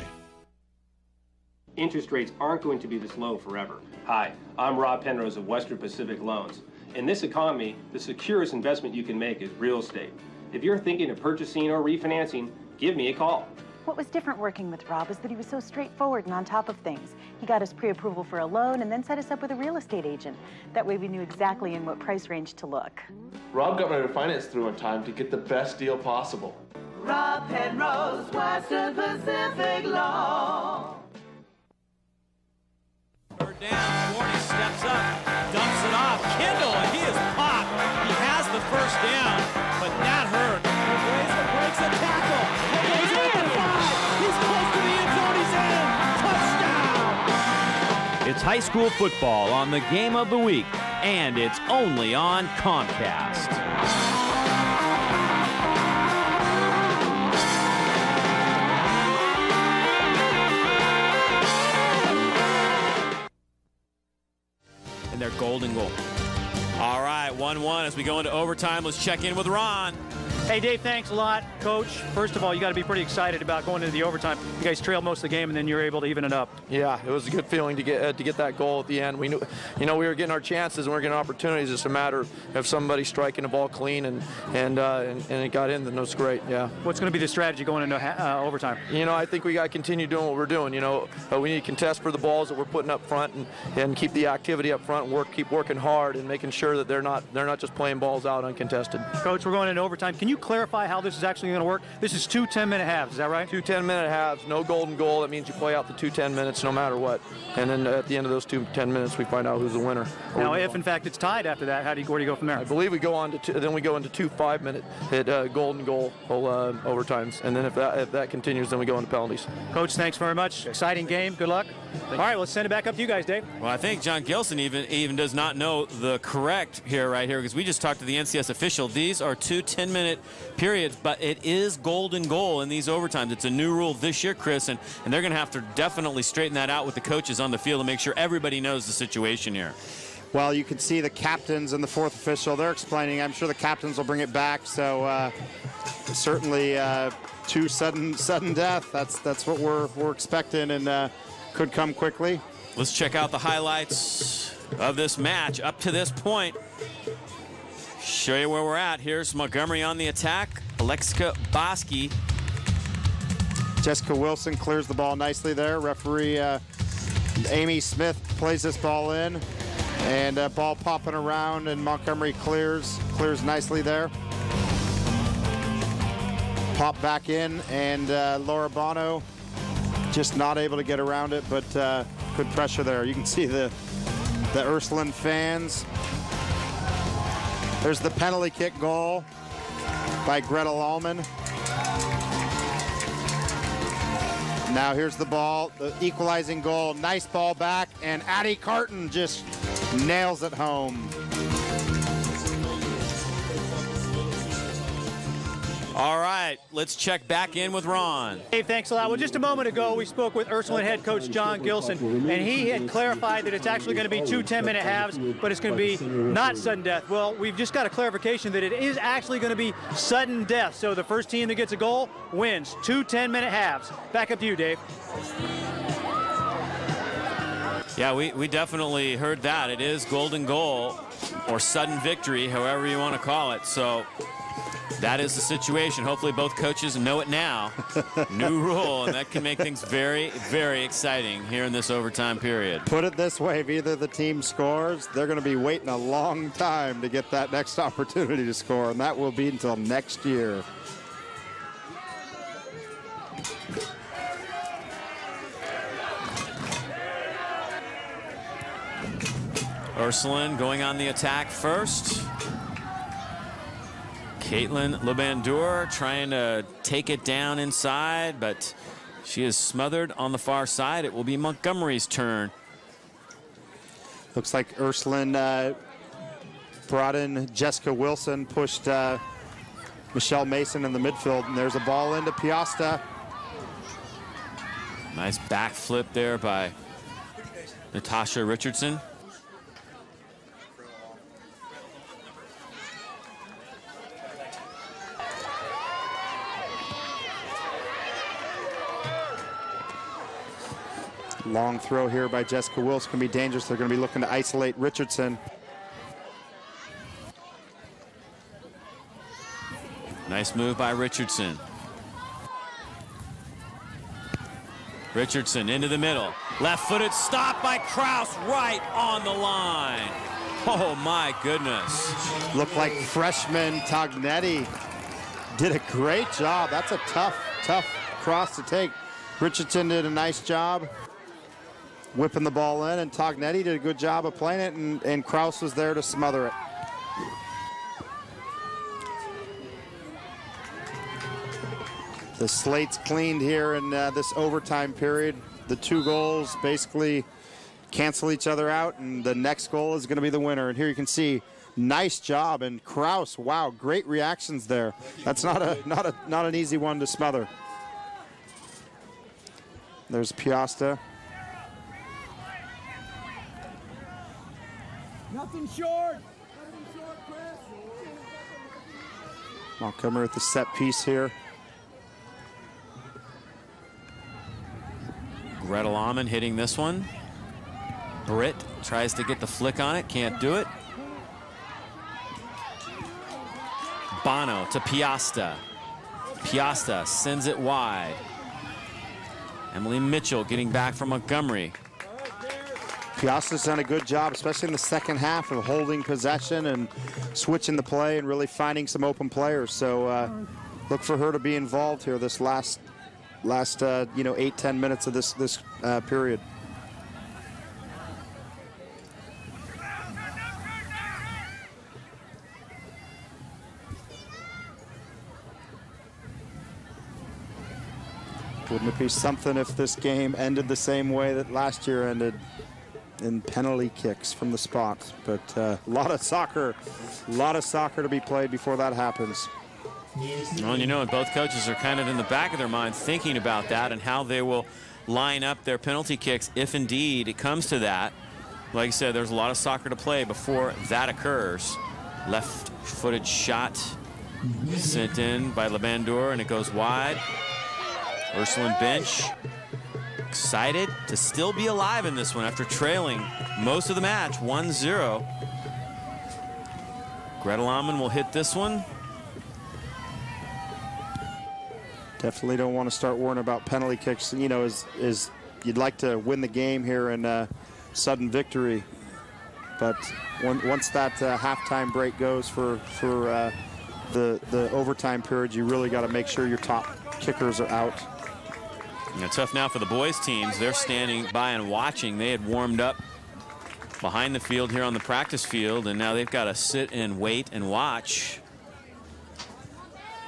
Interest rates aren't going to be this low forever. Hi, I'm Rob Penrose of Western Pacific Loans. In this economy, the securest investment you can make is real estate. If you're thinking of purchasing or refinancing, give me a call. What was different working with Rob is that he was so straightforward and on top of things. He got us pre-approval for a loan and then set us up with a real estate agent. That way we knew exactly in what price range to look. Rob got my refinance through in time to get the best deal possible. Rob Penrose, Western Pacific Loan. Down, Warney steps up, dumps it off. Kendall, and he is popped. He has the first down, but that hurt. Blazer breaks a tackle. Blazer at the 5. He's close to the end zone. He's in. Touchdown. It's high school football on the Game of the Week, and it's only on Comcast. Their golden goal. All right, 1-1 as we go into overtime. Let's check in with Ron. Hey, Dave, thanks a lot. Coach, first of all, you got to be pretty excited about going into the overtime. You guys trailed most of the game, and then you're able to even it up. Yeah, it was a good feeling to get that goal at the end. We knew, we were getting our chances and we were getting opportunities. It's a matter of somebody striking the ball clean, and it got in. Then it was great. Yeah. What's going to be the strategy going into overtime? I think we got to continue doing what we're doing. We need to contest for the balls that we're putting up front and keep the activity up front and keep working hard and making sure that they're not just playing balls out uncontested. Coach, we're going into overtime. Can you clarify how this is actually going to work? This is 2 10-minute halves, is that right? 2 10-minute halves, no golden goal. That means you play out the 2 10 minutes no matter what. And then at the end of those 2 10 minutes, we find out who's the winner. Now, if in fact it's tied after that, where do you go from there? I believe we go on to then we go into 2 5-minute golden goal overtimes, and then if that continues, then we go into penalties. Coach, thanks very much. Exciting game. Good luck. All right, let's send it back up to you guys, Dave. Well, I think John Gilson even does not know the correct right here, because we just talked to the NCS official. These are 2 10-minute periods, but it is golden goal in these overtimes. It's a new rule this year, Chris, and they're going to have to definitely straighten that out with the coaches on the field to make sure everybody knows the situation here. Well, you can see the captains and the fourth official. They're explaining. I'm sure the captains will bring it back. So certainly 2 sudden death. That's what we're expecting, and could come quickly. Let's check out the highlights of this match up to this point. Show you where we're at. Here's Montgomery on the attack. Alexa Bosky. Jessica Wilson clears the ball nicely there. Referee Amy Smith plays this ball in, and ball popping around, and Montgomery clears nicely there. Pop back in, and Laura Bono just not able to get around it, but good pressure there. You can see the Ursuline fans. There's the penalty kick goal by Gretel Allman. Now here's the ball, the equalizing goal. Nice ball back, and Addie Carton just nails it home. All right, let's check back in with Ron. Dave, thanks a lot. Well, just a moment ago, we spoke with Ursuline head coach John Gilson, and he had clarified that it's actually going to be 2 10-minute halves, but it's going to be not sudden death. Well, we've just got a clarification that it is actually going to be sudden death. So the first team that gets a goal wins. 2 10-minute halves. Back up to you, Dave. Yeah, we definitely heard that. It is golden goal or sudden victory, however you want to call it. So that is the situation. Hopefully both coaches know it now. New rule, and that can make things very, very exciting here in this overtime period. Put it this way, if either the team scores, they're going to be waiting a long time to get that next opportunity to score, and that will be until next year. Ursuline going on the attack first. Caitlin Lebandour trying to take it down inside, but she is smothered on the far side. It will be Montgomery's turn. Looks like Ursuline brought in Jessica Wilson, pushed Michelle Mason in the midfield, and there's a ball into Piasta. Nice backflip there by Natasha Richardson. Long throw here by Jessica Wilson can be dangerous. They're going to be looking to isolate Richardson. Nice move by Richardson. Richardson into the middle. Left-footed stop by Kraus right on the line. Oh, my goodness. Looked like freshman Tognetti did a great job. That's a tough cross to take. Richardson did a nice job whipping the ball in, and Tognetti did a good job of playing it, and Kraus was there to smother it. The slate's cleaned here in this overtime period. The 2 goals basically cancel each other out, and the next goal is going to be the winner. And here you can see, nice job, and Kraus, wow, great reactions there. That's not an easy one to smother. There's Piasta. Nothing short. Montgomery with the set piece here. Gretel Allman hitting this one. Britt tries to get the flick on it, can't do it. Bono to Piasta. Piasta sends it wide. Emily Mitchell getting back from Montgomery. Piasta's done a good job, especially in the second half, of holding possession and switching the play and really finding some open players. So look for her to be involved here this last 8-10 minutes of this period. Wouldn't it be something if this game ended the same way that last year ended, in penalty kicks from the spot? But a lot of soccer to be played before that happens. Well, you know, and both coaches are kind of in the back of their mind thinking about that and how they will line up their penalty kicks if indeed it comes to that. Like I said, there's a lot of soccer to play before that occurs. Left-footed shot sent in by Labandour, and it goes wide. Ursuline bench excited to still be alive in this one after trailing most of the match 1-0. Gretel Ammann will hit this one. Definitely don't want to start worrying about penalty kicks. You know, is you'd like to win the game here in a sudden victory, but once that halftime break goes for the overtime period, you really got to make sure your top kickers are out. Yeah, tough now for the boys teams. They're standing by and watching. They had warmed up behind the field here on the practice field, and now they've got to sit and wait and watch.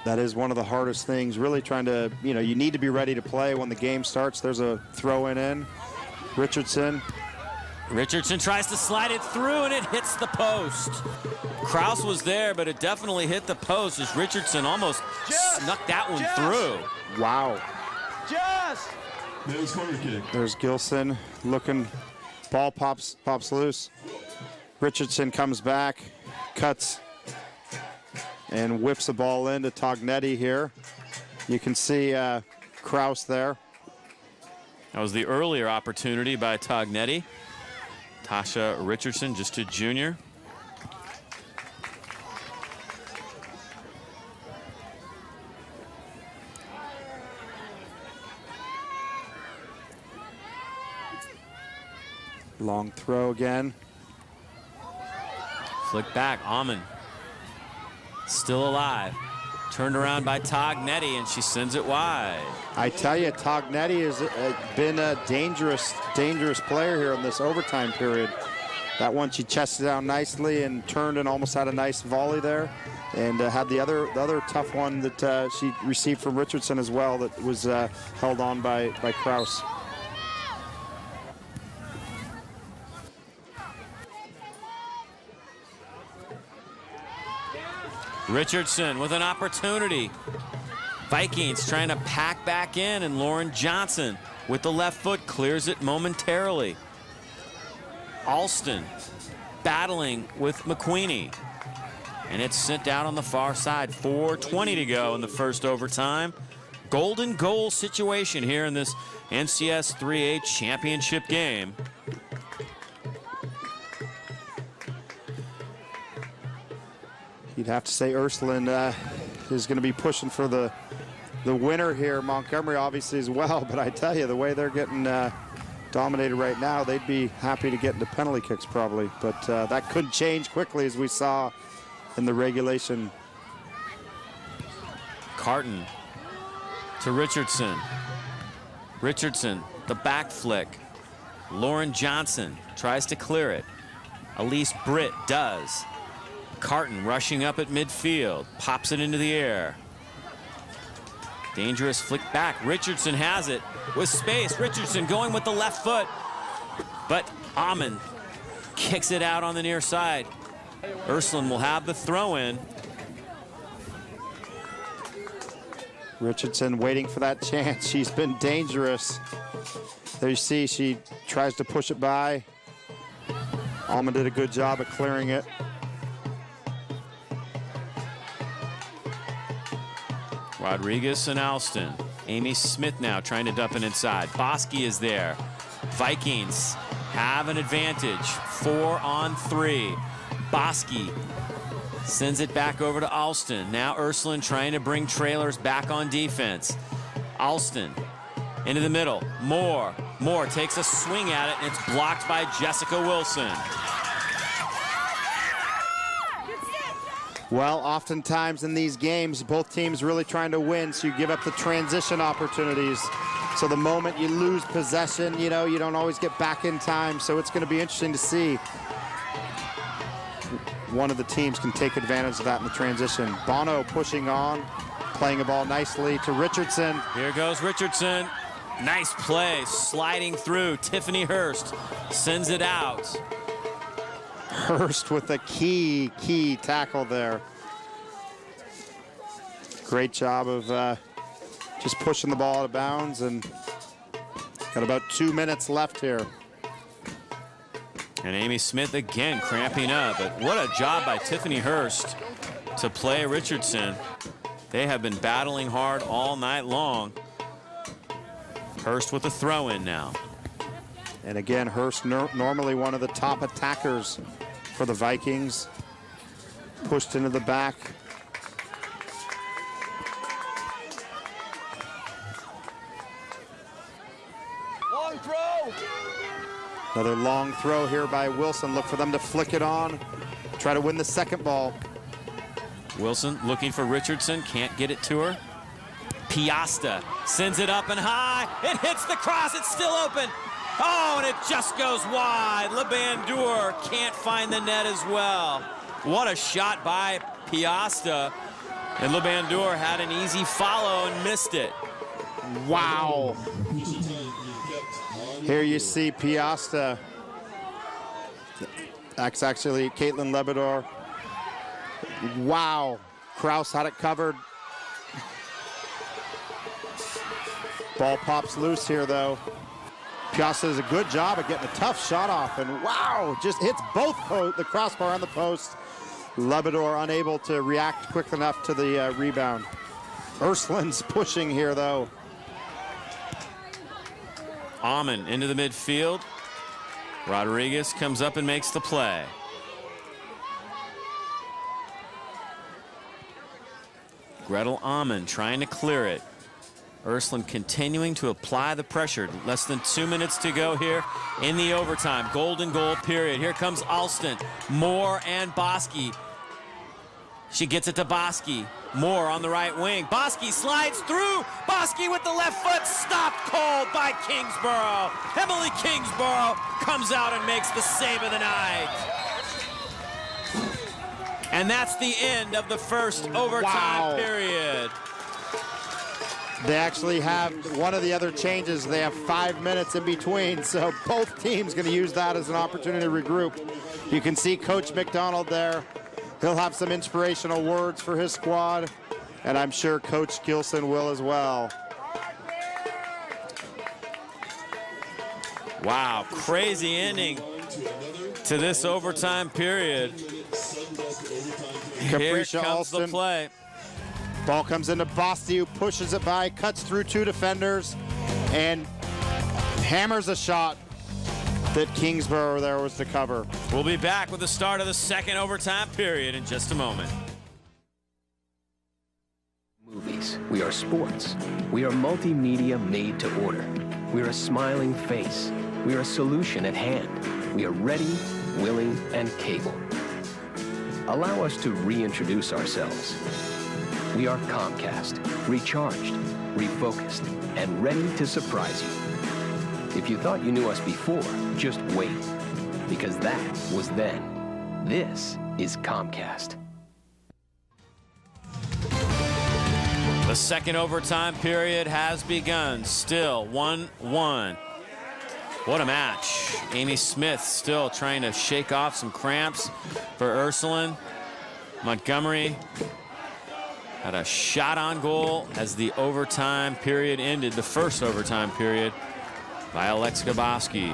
That is one of the hardest things, really trying to, you need to be ready to play when the game starts. There's a throw in. Richardson tries to slide it through, and it hits the post. Kraus was there, but it definitely hit the post as Richardson almost snuck that one through. Wow. There's corner kick. There's Gilson looking, ball pops loose. Richardson comes back, cuts, and whips the ball into Tognetti here. You can see Kraus there. That was the earlier opportunity by Tognetti. Tasha Richardson, just a junior. Long throw again. Flick back, Ammann. Still alive. Turned around by Tognetti, and she sends it wide. I tell you, Tognetti has been a dangerous player here in this overtime period. That one, she chested down nicely and turned and almost had a nice volley there. And had the other tough one that she received from Richardson as well that was held on by Kraus. Richardson with an opportunity. Vikings trying to pack back in, and Lauren Johnson with the left foot clears it momentarily. Alston battling with McQueenie, and it's sent out on the far side. 4:20 to go in the first overtime. Golden goal situation here in this NCS 3A championship game. You'd have to say Ursuline is going to be pushing for the winner here. Montgomery obviously as well, but I tell you, the way they're getting dominated right now, they'd be happy to get into penalty kicks probably, but that could change quickly as we saw in the regulation. Carton to Richardson. Richardson, the back flick. Lauren Johnson tries to clear it. Elise Britt does. Carton rushing up at midfield, pops it into the air. Dangerous flick back. Richardson has it with space. Richardson going with the left foot, but Ammann kicks it out on the near side. Ursuline will have the throw in. Richardson waiting for that chance. She's been dangerous. There you see she tries to push it by. Ammann did a good job at clearing it. Rodriguez and Alston. Amy Smith now trying to dump it inside. Bosky is there. Vikings have an advantage. 4-on-3. Bosky sends it back over to Alston. Now Ursuline trying to bring trailers back on defense. Alston Into the middle. Moore takes a swing at it, and it's blocked by Jessica Wilson. Well, oftentimes in these games, both teams really trying to win, so you give up the transition opportunities. So the moment you lose possession, you know, you don't always get back in time. So it's going to be interesting to see one of the teams can take advantage of that in the transition. Bono pushing on, playing the ball nicely to Richardson. Here goes Richardson. Nice play, sliding through. Tiffany Hurst sends it out. Hurst with a key tackle there. Great job of just pushing the ball out of bounds, and got about 2 minutes left here. And Amy Smith again cramping up, but what a job by Tiffany Hurst to play Richardson. They have been battling hard all night long. Hurst with a throw in now. And again, Hurst normally one of the top attackers for the Vikings. Pushed into the back. Long throw. Another long throw here by Wilson. Look for them to flick it on. Try to win the second ball. Wilson looking for Richardson, can't get it to her. Piasta sends it up and high. It hits the cross, it's still open. Oh, and it just goes wide. LeBandour can't find the net as well. What a shot by Piasta. And LeBandour had an easy follow and missed it. Wow. Here you see Piasta. That's actually Caitlin LeBandour. Wow. Kraus had it covered. Ball pops loose here, though. Piasta does a good job of getting a tough shot off, and wow, just hits both the crossbar on the post. LeBandour unable to react quick enough to the rebound. Ursuline's pushing here, though. Amon into the midfield. Rodriguez comes up and makes the play. Gretel Amon trying to clear it. Ursuline continuing to apply the pressure. Less than 2 minutes to go here in the overtime. Golden goal period. Here comes Alston. Moore and Bosky. She gets it to Bosky. Moore on the right wing. Bosky slides through. Bosky with the left foot. Stopped cold by Kingsborough. Emily Kingsborough comes out and makes the save of the night. And that's the end of the first overtime period. They actually have one of the other changes. They have 5 minutes in between, so both teams going to use that as an opportunity to regroup. You can see Coach McDonald there. He'll have some inspirational words for his squad, and I'm sure Coach Gilson will as well. Wow, crazy ending to this overtime period. Here comes the play. Ball comes into Bosty, who pushes it by, cuts through 2 defenders, and hammers a shot that Kingsborough there was to cover. We'll be back with the start of the second overtime period in just a moment. Movies. We are sports. We are multimedia made to order. We are a smiling face. We are a solution at hand. We are ready, willing, and cable. Allow us to reintroduce ourselves. We are Comcast, recharged, refocused, and ready to surprise you. If you thought you knew us before, just wait, because that was then. This is Comcast. The second overtime period has begun. Still 1-1. What a match. Amy Smith still trying to shake off some cramps for Ursuline. Montgomery had a shot on goal as the overtime period ended, the first overtime period, by Alex Gaboski.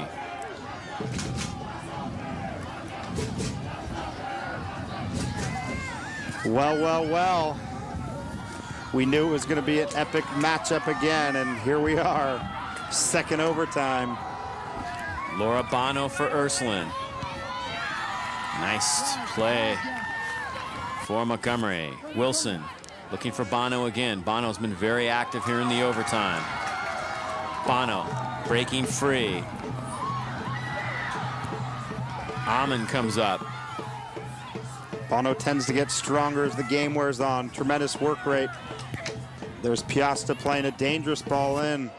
Well. We knew it was going to be an epic matchup again, and here we are, second overtime. Laura Bono for Ursuline. Nice play for Montgomery. Wilson looking for Bono again. Bono's been very active here in the overtime. Bono breaking free. Amon comes up. Bono tends to get stronger as the game wears on. Tremendous work rate. There's Piasta playing a dangerous ball in.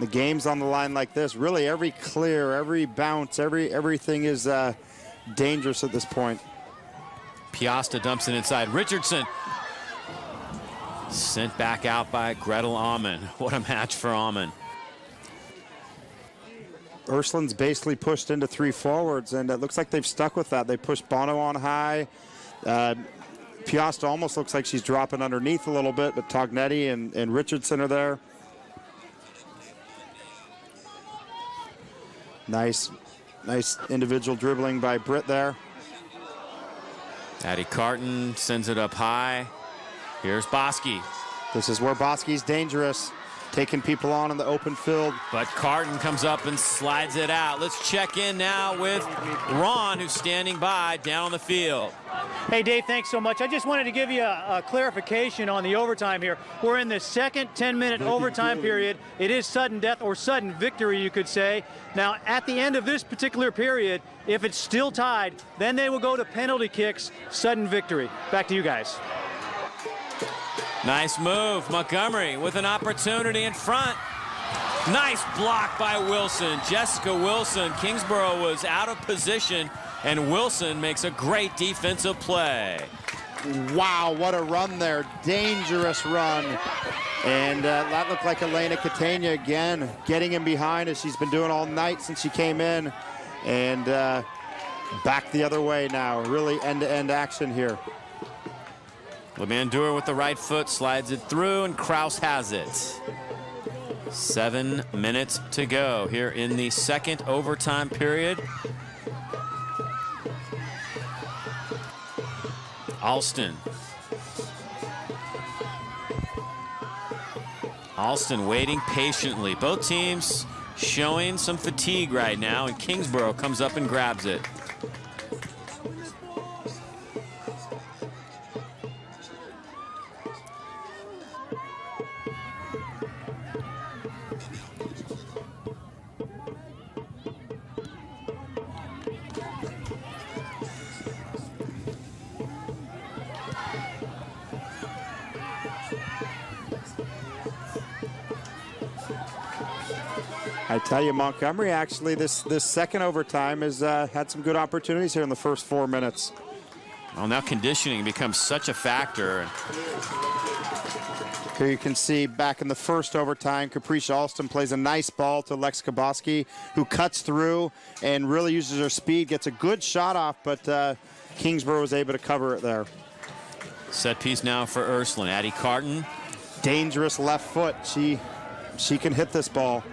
The game's on the line like this. Really, every clear, every bounce, everything is dangerous at this point. Piasta dumps it inside. Richardson sent back out by Gretel Amon. What a match for Amon. Ursuline's basically pushed into 3 forwards, and it looks like they've stuck with that. They pushed Bono on high. Piasta almost looks like she's dropping underneath a little bit, but Tognetti and Richardson are there. Nice individual dribbling by Britt there. Addie Carton sends it up high. Here's Bosky. This is where Bosky's dangerous, taking people on in the open field. But Carton comes up and slides it out. Let's check in now with Ron, who's standing by down on the field. Hey, Dave, thanks so much. I just wanted to give you a clarification on the overtime here. We're in the second 10-minute overtime period. It is sudden death or sudden victory, you could say. Now, at the end of this particular period, if it's still tied, then they will go to penalty kicks, sudden victory. Back to you guys. Nice move. Montgomery with an opportunity in front. Nice block by Wilson. Jessica Wilson. Kingsborough was out of position, and Wilson makes a great defensive play. Wow, what a run there. Dangerous run. And that looked like Elena Catania again, getting in behind as she's been doing all night since she came in. And back the other way now. Really end-to-end action here. Lemandur with the right foot slides it through, and Kraus has it. 7 minutes to go here in the second overtime period. Alston. Alston waiting patiently. Both teams showing some fatigue right now, and Kingsborough comes up and grabs it. I tell you, Montgomery actually this second overtime has had some good opportunities here in the first 4 minutes. Well, now conditioning becomes such a factor. Here you can see back in the first overtime, Capricia Alston plays a nice ball to Lex Kaboski, who cuts through and really uses her speed, gets a good shot off, but Kingsborough was able to cover it there. Set piece now for Ursuline. Addie Carton. Dangerous left foot. She can hit this ball.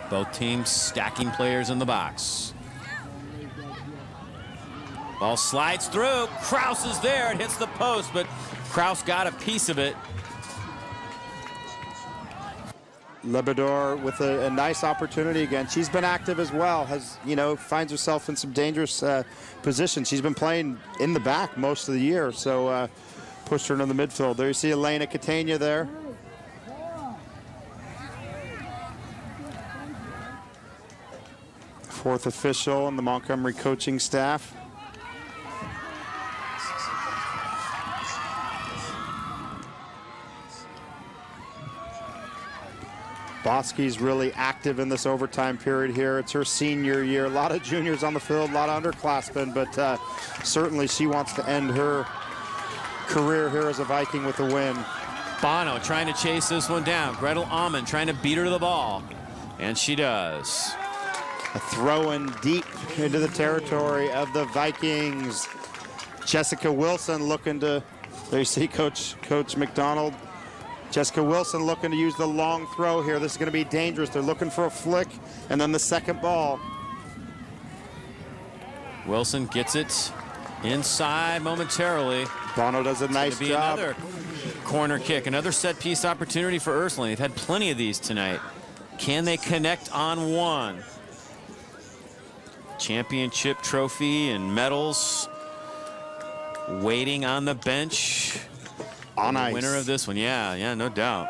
Both teams stacking players in the box. Ball slides through. Kraus is there. It hits the post, but Kraus got a piece of it. Lebedor with a nice opportunity again. She's been active as well. Finds herself in some dangerous positions. She's been playing in the back most of the year, so pushed her into the midfield. There you see Elena Catania there. Fourth official and the Montgomery coaching staff. Bosky's really active in this overtime period here. It's her senior year. A lot of juniors on the field, a lot of underclassmen, but certainly she wants to end her career here as a Viking with a win. Bono trying to chase this one down. Gretel Amon trying to beat her to the ball, and she does. A throw in deep into the territory of the Vikings. Jessica Wilson looking to, there you see Coach McDonald. Jessica Wilson looking to use the long throw here. This is going to be dangerous. They're looking for a flick, and then the second ball. Wilson gets it inside momentarily. Bono does a nice job. Another corner kick, another set piece opportunity for Ursuline. They've had plenty of these tonight. Can they connect on one? Championship trophy and medals waiting on the bench. On ice. Winner of this one, yeah, no doubt.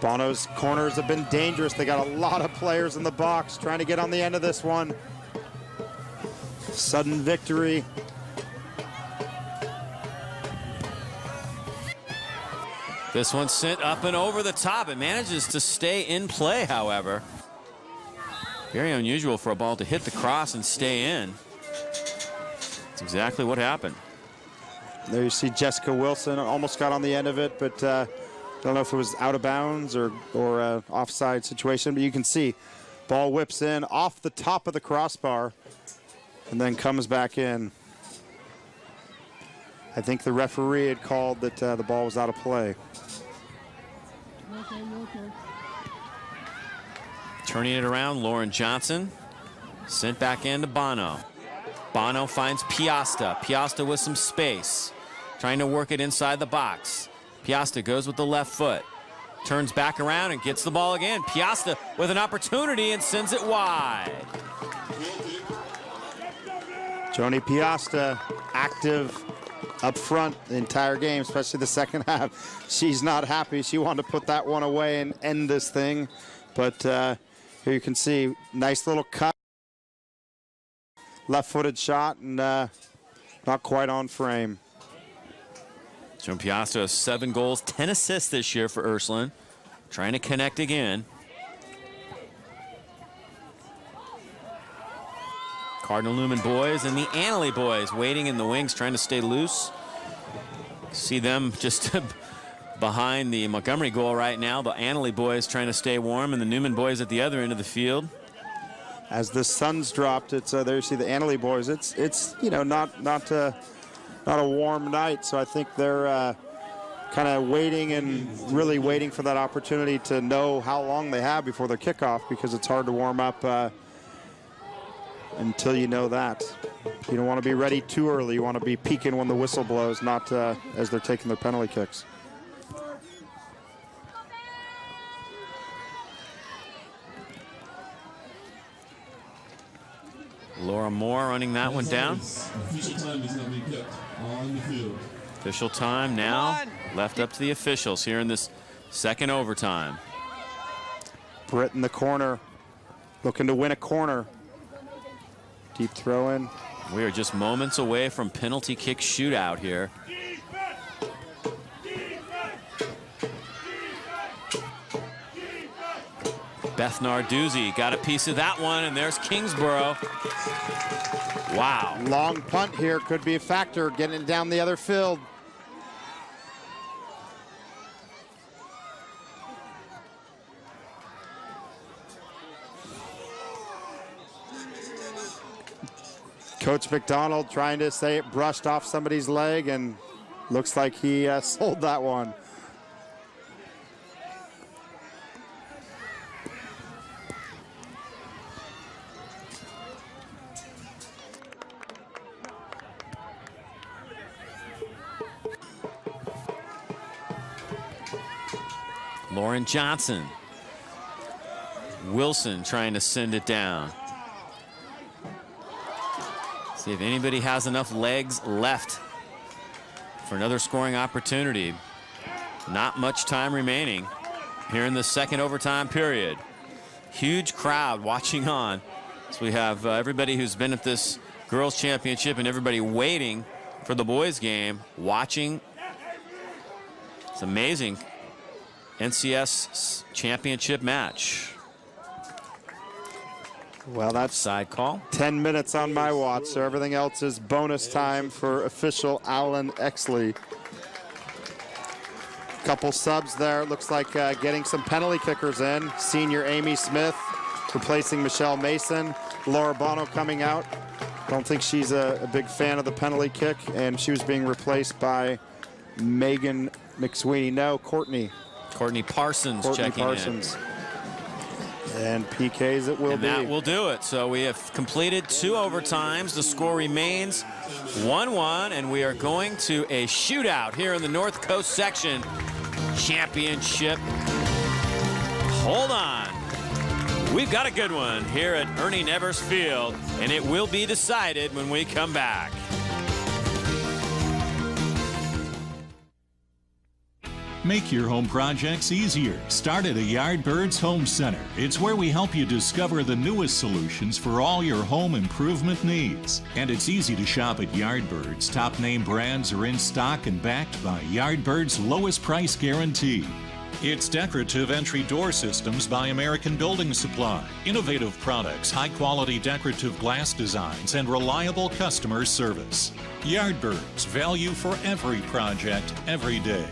Bono's corners have been dangerous. They got a lot of players in the box trying to get on the end of this one. Sudden victory. This one sent up and over the top. It manages to stay in play, however. Very unusual for a ball to hit the cross and stay in. That's exactly what happened. There you see Jessica Wilson almost got on the end of it, but don't know if it was out of bounds or offside situation, but you can see ball whips in off the top of the crossbar and then comes back in. I think the referee had called that the ball was out of play. Turning it around, Lauren Johnson sent back into Bono. Bono finds Piasta. Piasta with some space, trying to work it inside the box. Piasta goes with the left foot, turns back around and gets the ball again. Piasta with an opportunity and sends it wide. Joni Piasta active up front the entire game, especially the second half. She's not happy. She wanted to put that one away and end this thing. But here you can see, nice little cut. Left-footed shot and not quite on frame. Joni Piasta has 7 goals, 10 assists this year for Ursuline. Trying to connect again. Cardinal Newman boys and the Annalee boys waiting in the wings, trying to stay loose. See them just behind the Montgomery goal right now. The Annalee boys trying to stay warm, and the Newman boys at the other end of the field. As the sun's dropped, it's there you see the Annalee boys. It's you know not a warm night, so I think they're kind of waiting and really waiting for that opportunity to know how long they have before their kickoff, because it's hard to warm up until you know that. You don't want to be ready too early. You want to be peaking when the whistle blows, not as they're taking their penalty kicks. Laura Moore running that one down. Official time is now being kept on the field. Official time now left up to the officials here in this second overtime. Britt in the corner, looking to win a corner. Deep throw in. We are just moments away from penalty kick shootout here. Beth Narduzzi got a piece of that one, and there's Kingsborough. Wow. Long punt here could be a factor, getting it down the other field. Coach McDonald trying to say it brushed off somebody's leg, and looks like he sold that one. Lauren Johnson. Wilson trying to send it down. See if anybody has enough legs left for another scoring opportunity. Not much time remaining here in the second overtime period. Huge crowd watching on. So we have everybody who's been at this girls championship and everybody waiting for the boys game watching. It's amazing. NCS championship match. Well, that's side call. 10 minutes on my watch, so everything else is bonus time for official Alan Exley. Couple subs there. Looks like getting some penalty kickers in. Senior Amy Smith replacing Michelle Mason. Laura Bono coming out. Don't think she's a big fan of the penalty kick, and she was being replaced by Megan McSweeney. No, Courtney Parsons checking Parsons. And PKs it will be. That will do it. So we have completed 2 overtimes. The score remains 1-1, and we are going to a shootout here in the North Coast section championship. Hold on. We've got a good one here at Ernie Nevers Field, and it will be decided when we come back. Make your home projects easier. Start at a Yardbirds Home Center. It's where we help you discover the newest solutions for all your home improvement needs. And it's easy to shop at Yardbirds. Top name brands are in stock and backed by Yardbirds' lowest price guarantee. It's decorative entry door systems by American Building Supply. Innovative products, high-quality decorative glass designs, and reliable customer service. Yardbirds, value for every project, every day.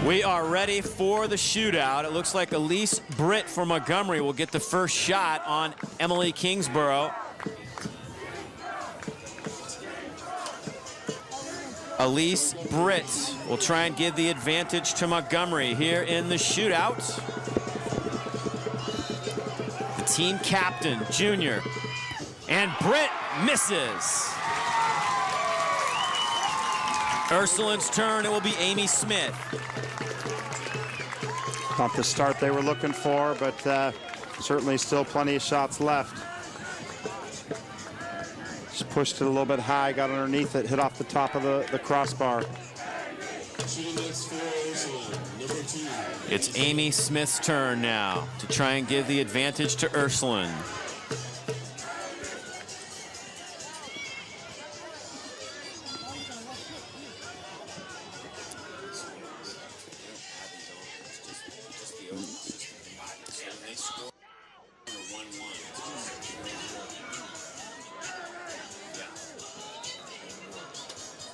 We are ready for the shootout. It looks like Elise Britt from Montgomery will get the first shot on Emily Kingsborough. Elise Britt will try and give the advantage to Montgomery here in the shootout. The team captain, junior, and Britt misses. Ursuline's turn, it will be Amy Smith. Not the start they were looking for, but certainly still plenty of shots left. Just pushed it a little bit high, got underneath it, hit off the top of the crossbar. It's Amy Smith's turn now to try and give the advantage to Ursuline.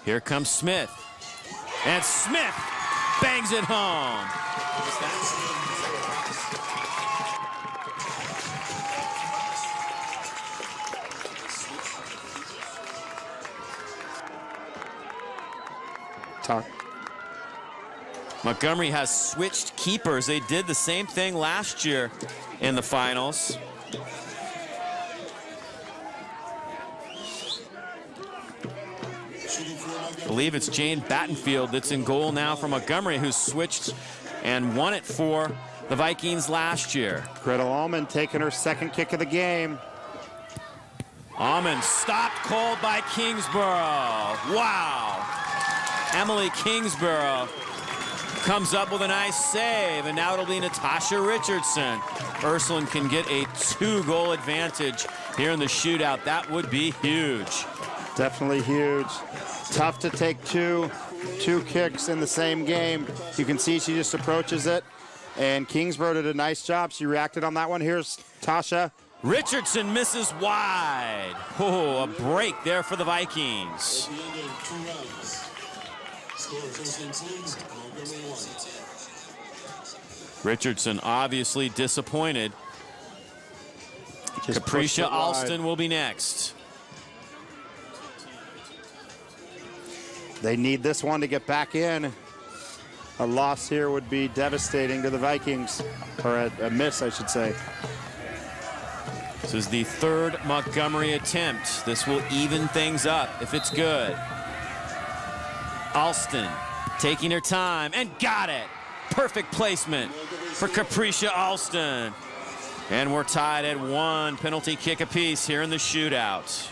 Here comes Smith. And Smith bangs it home. Talk. Montgomery has switched keepers. They did the same thing last year in the finals. I believe it's Jane Battenfield that's in goal now for Montgomery, who's switched and won it for the Vikings last year. Gretel Allman taking her second kick of the game. Allman stopped, called by Kingsborough. Wow. Emily Kingsborough comes up with a nice save, and now it'll be Natasha Richardson. Ursuline can get a 2-goal advantage here in the shootout. That would be huge. Definitely huge. Tough to take two kicks in the same game. You can see she just approaches it, and Kingsborough did a nice job. She reacted on that one. Here's Tasha. Richardson misses wide. Oh, a break there for the Vikings. Richardson obviously disappointed. Capricia Alston will be next. They need this one to get back in. A loss here would be devastating to the Vikings, or a miss, I should say. This is the third Montgomery attempt. This will even things up if it's good. Alston taking her time and got it. Perfect placement for Capricia Alston. And we're tied at 1 penalty kick apiece here in the shootout.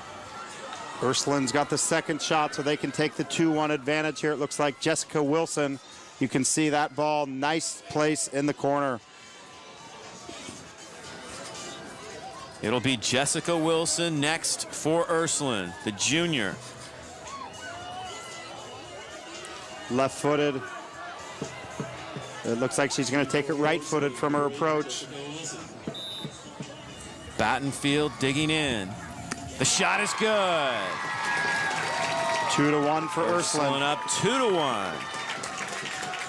Ursuline's got the second shot, so they can take the 2-1 advantage here. It looks like Jessica Wilson. You can see that ball, nice place in the corner. It'll be Jessica Wilson next for Ursuline, the junior. Left-footed. It looks like she's going to take it right-footed from her approach. Battenfield digging in. The shot is good. 2-1 for Ursuline. Up 2-1.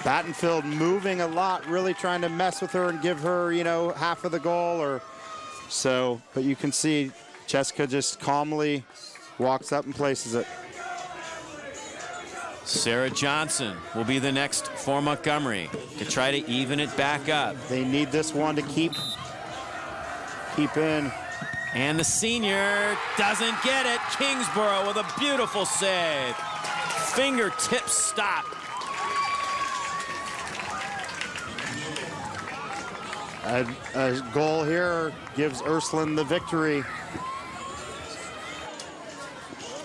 Battenfield moving a lot, really trying to mess with her and give her, you know, half of the goal or so. But you can see Jessica just calmly walks up and places it. Sarah Johnson will be the next for Montgomery to try to even it back up. They need this one to keep in. And the senior doesn't get it. Kingsborough with a beautiful save. Fingertip stop. A goal here gives Ursuline the victory.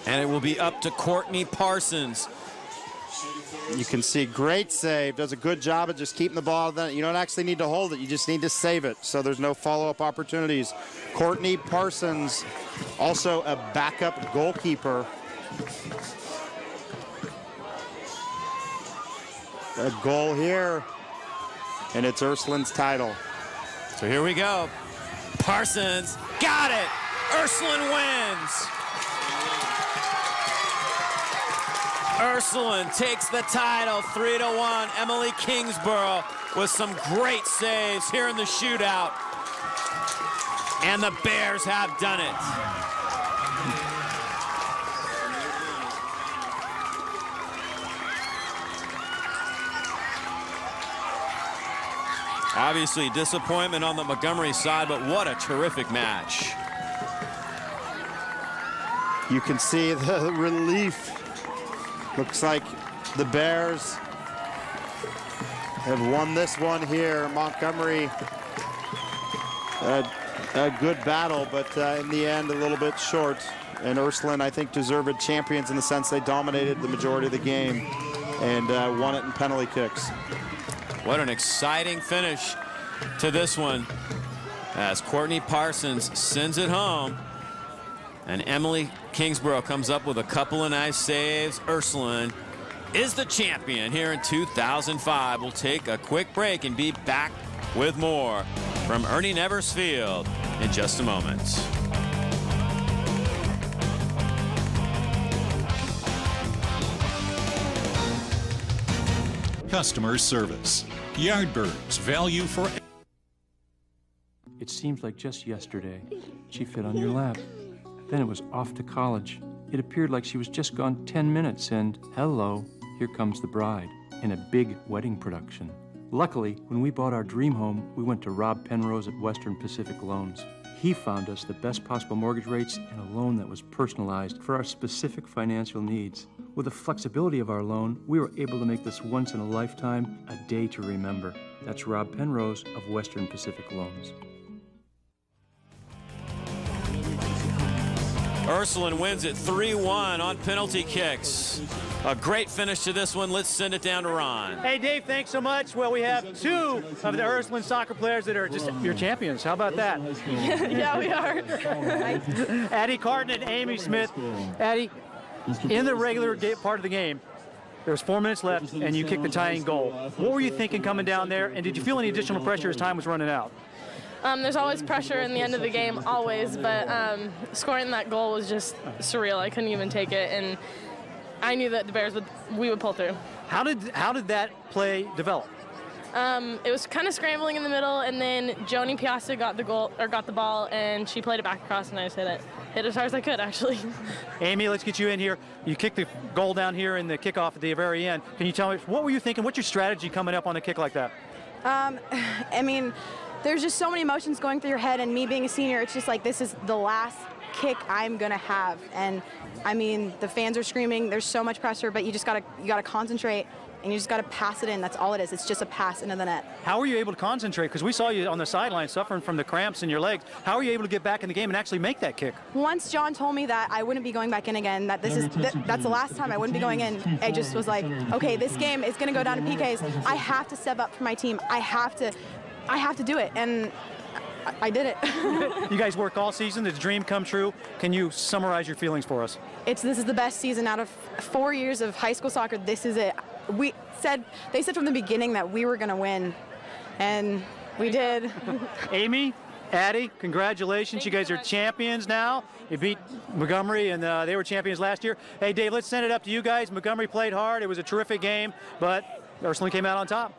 And it will be up to Courtney Parsons. You can see great save. Does a good job of just keeping the ball. You don't actually need to hold it. You just need to save it. So there's no follow-up opportunities. Courtney Parsons, also a backup goalkeeper. A goal here, and it's Ursuline's title. So here we go. Parsons got it. Ursuline wins. Ursuline takes the title 3-1. Emily Kingsborough with some great saves here in the shootout. And the Bears have done it. Obviously disappointment on the Montgomery side, but what a terrific match. You can see the relief. Looks like the Bears have won this one here. Montgomery, a good battle, but in the end, a little bit short. And Ursuline, I think, deserved champions in the sense they dominated the majority of the game and won it in penalty kicks. What an exciting finish to this one as Courtney Parsons sends it home. And Emily Kingsborough comes up with a couple of nice saves. Ursuline is the champion here in 2005. We'll take a quick break and be back with more from Ernie Nevers Field in just a moment. Customer service. Yardbirds, value for... It seems like just yesterday she fit on your lap. Then it was off to college. It appeared like she was just gone 10 minutes and, hello, here comes the bride in a big wedding production. Luckily, when we bought our dream home, we went to Rob Penrose at Western Pacific Loans. He found us the best possible mortgage rates and a loan that was personalized for our specific financial needs. With the flexibility of our loan, we were able to make this once in a lifetime a day to remember. That's Rob Penrose of Western Pacific Loans. Ursuline wins it 3-1 on penalty kicks. A great finish to this one. Let's send it down to Ron. Hey, Dave, thanks so much. Well, we have two of the Ursuline soccer players that are just your champions. How about that? Yeah, we are. Addie Carton and Amy Smith. Addie, in the regular part of the game, there was 4 minutes left, and you kicked the tying goal. What were you thinking coming down there, and did you feel any additional pressure as time was running out? There's always pressure in the end of the game, always, but scoring that goal was just surreal. I couldn't even take it, and I knew that the Bears we would pull through. How did that play develop? It was kind of scrambling in the middle, and then Joni Piazza got the ball, and she played it back across, and I just hit it as hard as I could, actually. Amy, let's get you in here. You kicked the goal down here in the kickoff at the very end. Can you tell me, what were you thinking? What's your strategy coming up on a kick like that? I mean, there's just so many emotions going through your head, and me being a senior, it's just like, this is the last kick I'm gonna have. And I mean, the fans are screaming, there's so much pressure, but you gotta concentrate, and you just gotta pass it in. That's all it is. It's just a pass into the net. How were you able to concentrate? Because we saw you on the sideline suffering from the cramps in your legs. How were you able to get back in the game and actually make that kick? Once John told me that I wouldn't be going back in again, that that's the last time I wouldn't be going in, I just was like, okay, this game is gonna go down to PKs. I have to step up for my team. I have to do it, and I did it. You guys work all season. Did the dream come true? Can you summarize your feelings for us? This is the best season out of 4 years of high school soccer. This is it. They said from the beginning that we were going to win, and we did. Amy, Addie, congratulations. You guys are champions now. You beat Montgomery, and they were champions last year. Hey, Dave, let's send it up to you guys. Montgomery played hard. It was a terrific game, but Ursuline came out on top.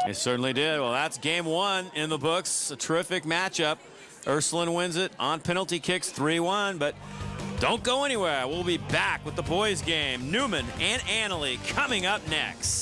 It certainly did. Well, that's game one in the books. A terrific matchup. Ursuline wins it on penalty kicks 3-1, but don't go anywhere. We'll be back with the boys game. Newman and Annalee coming up next.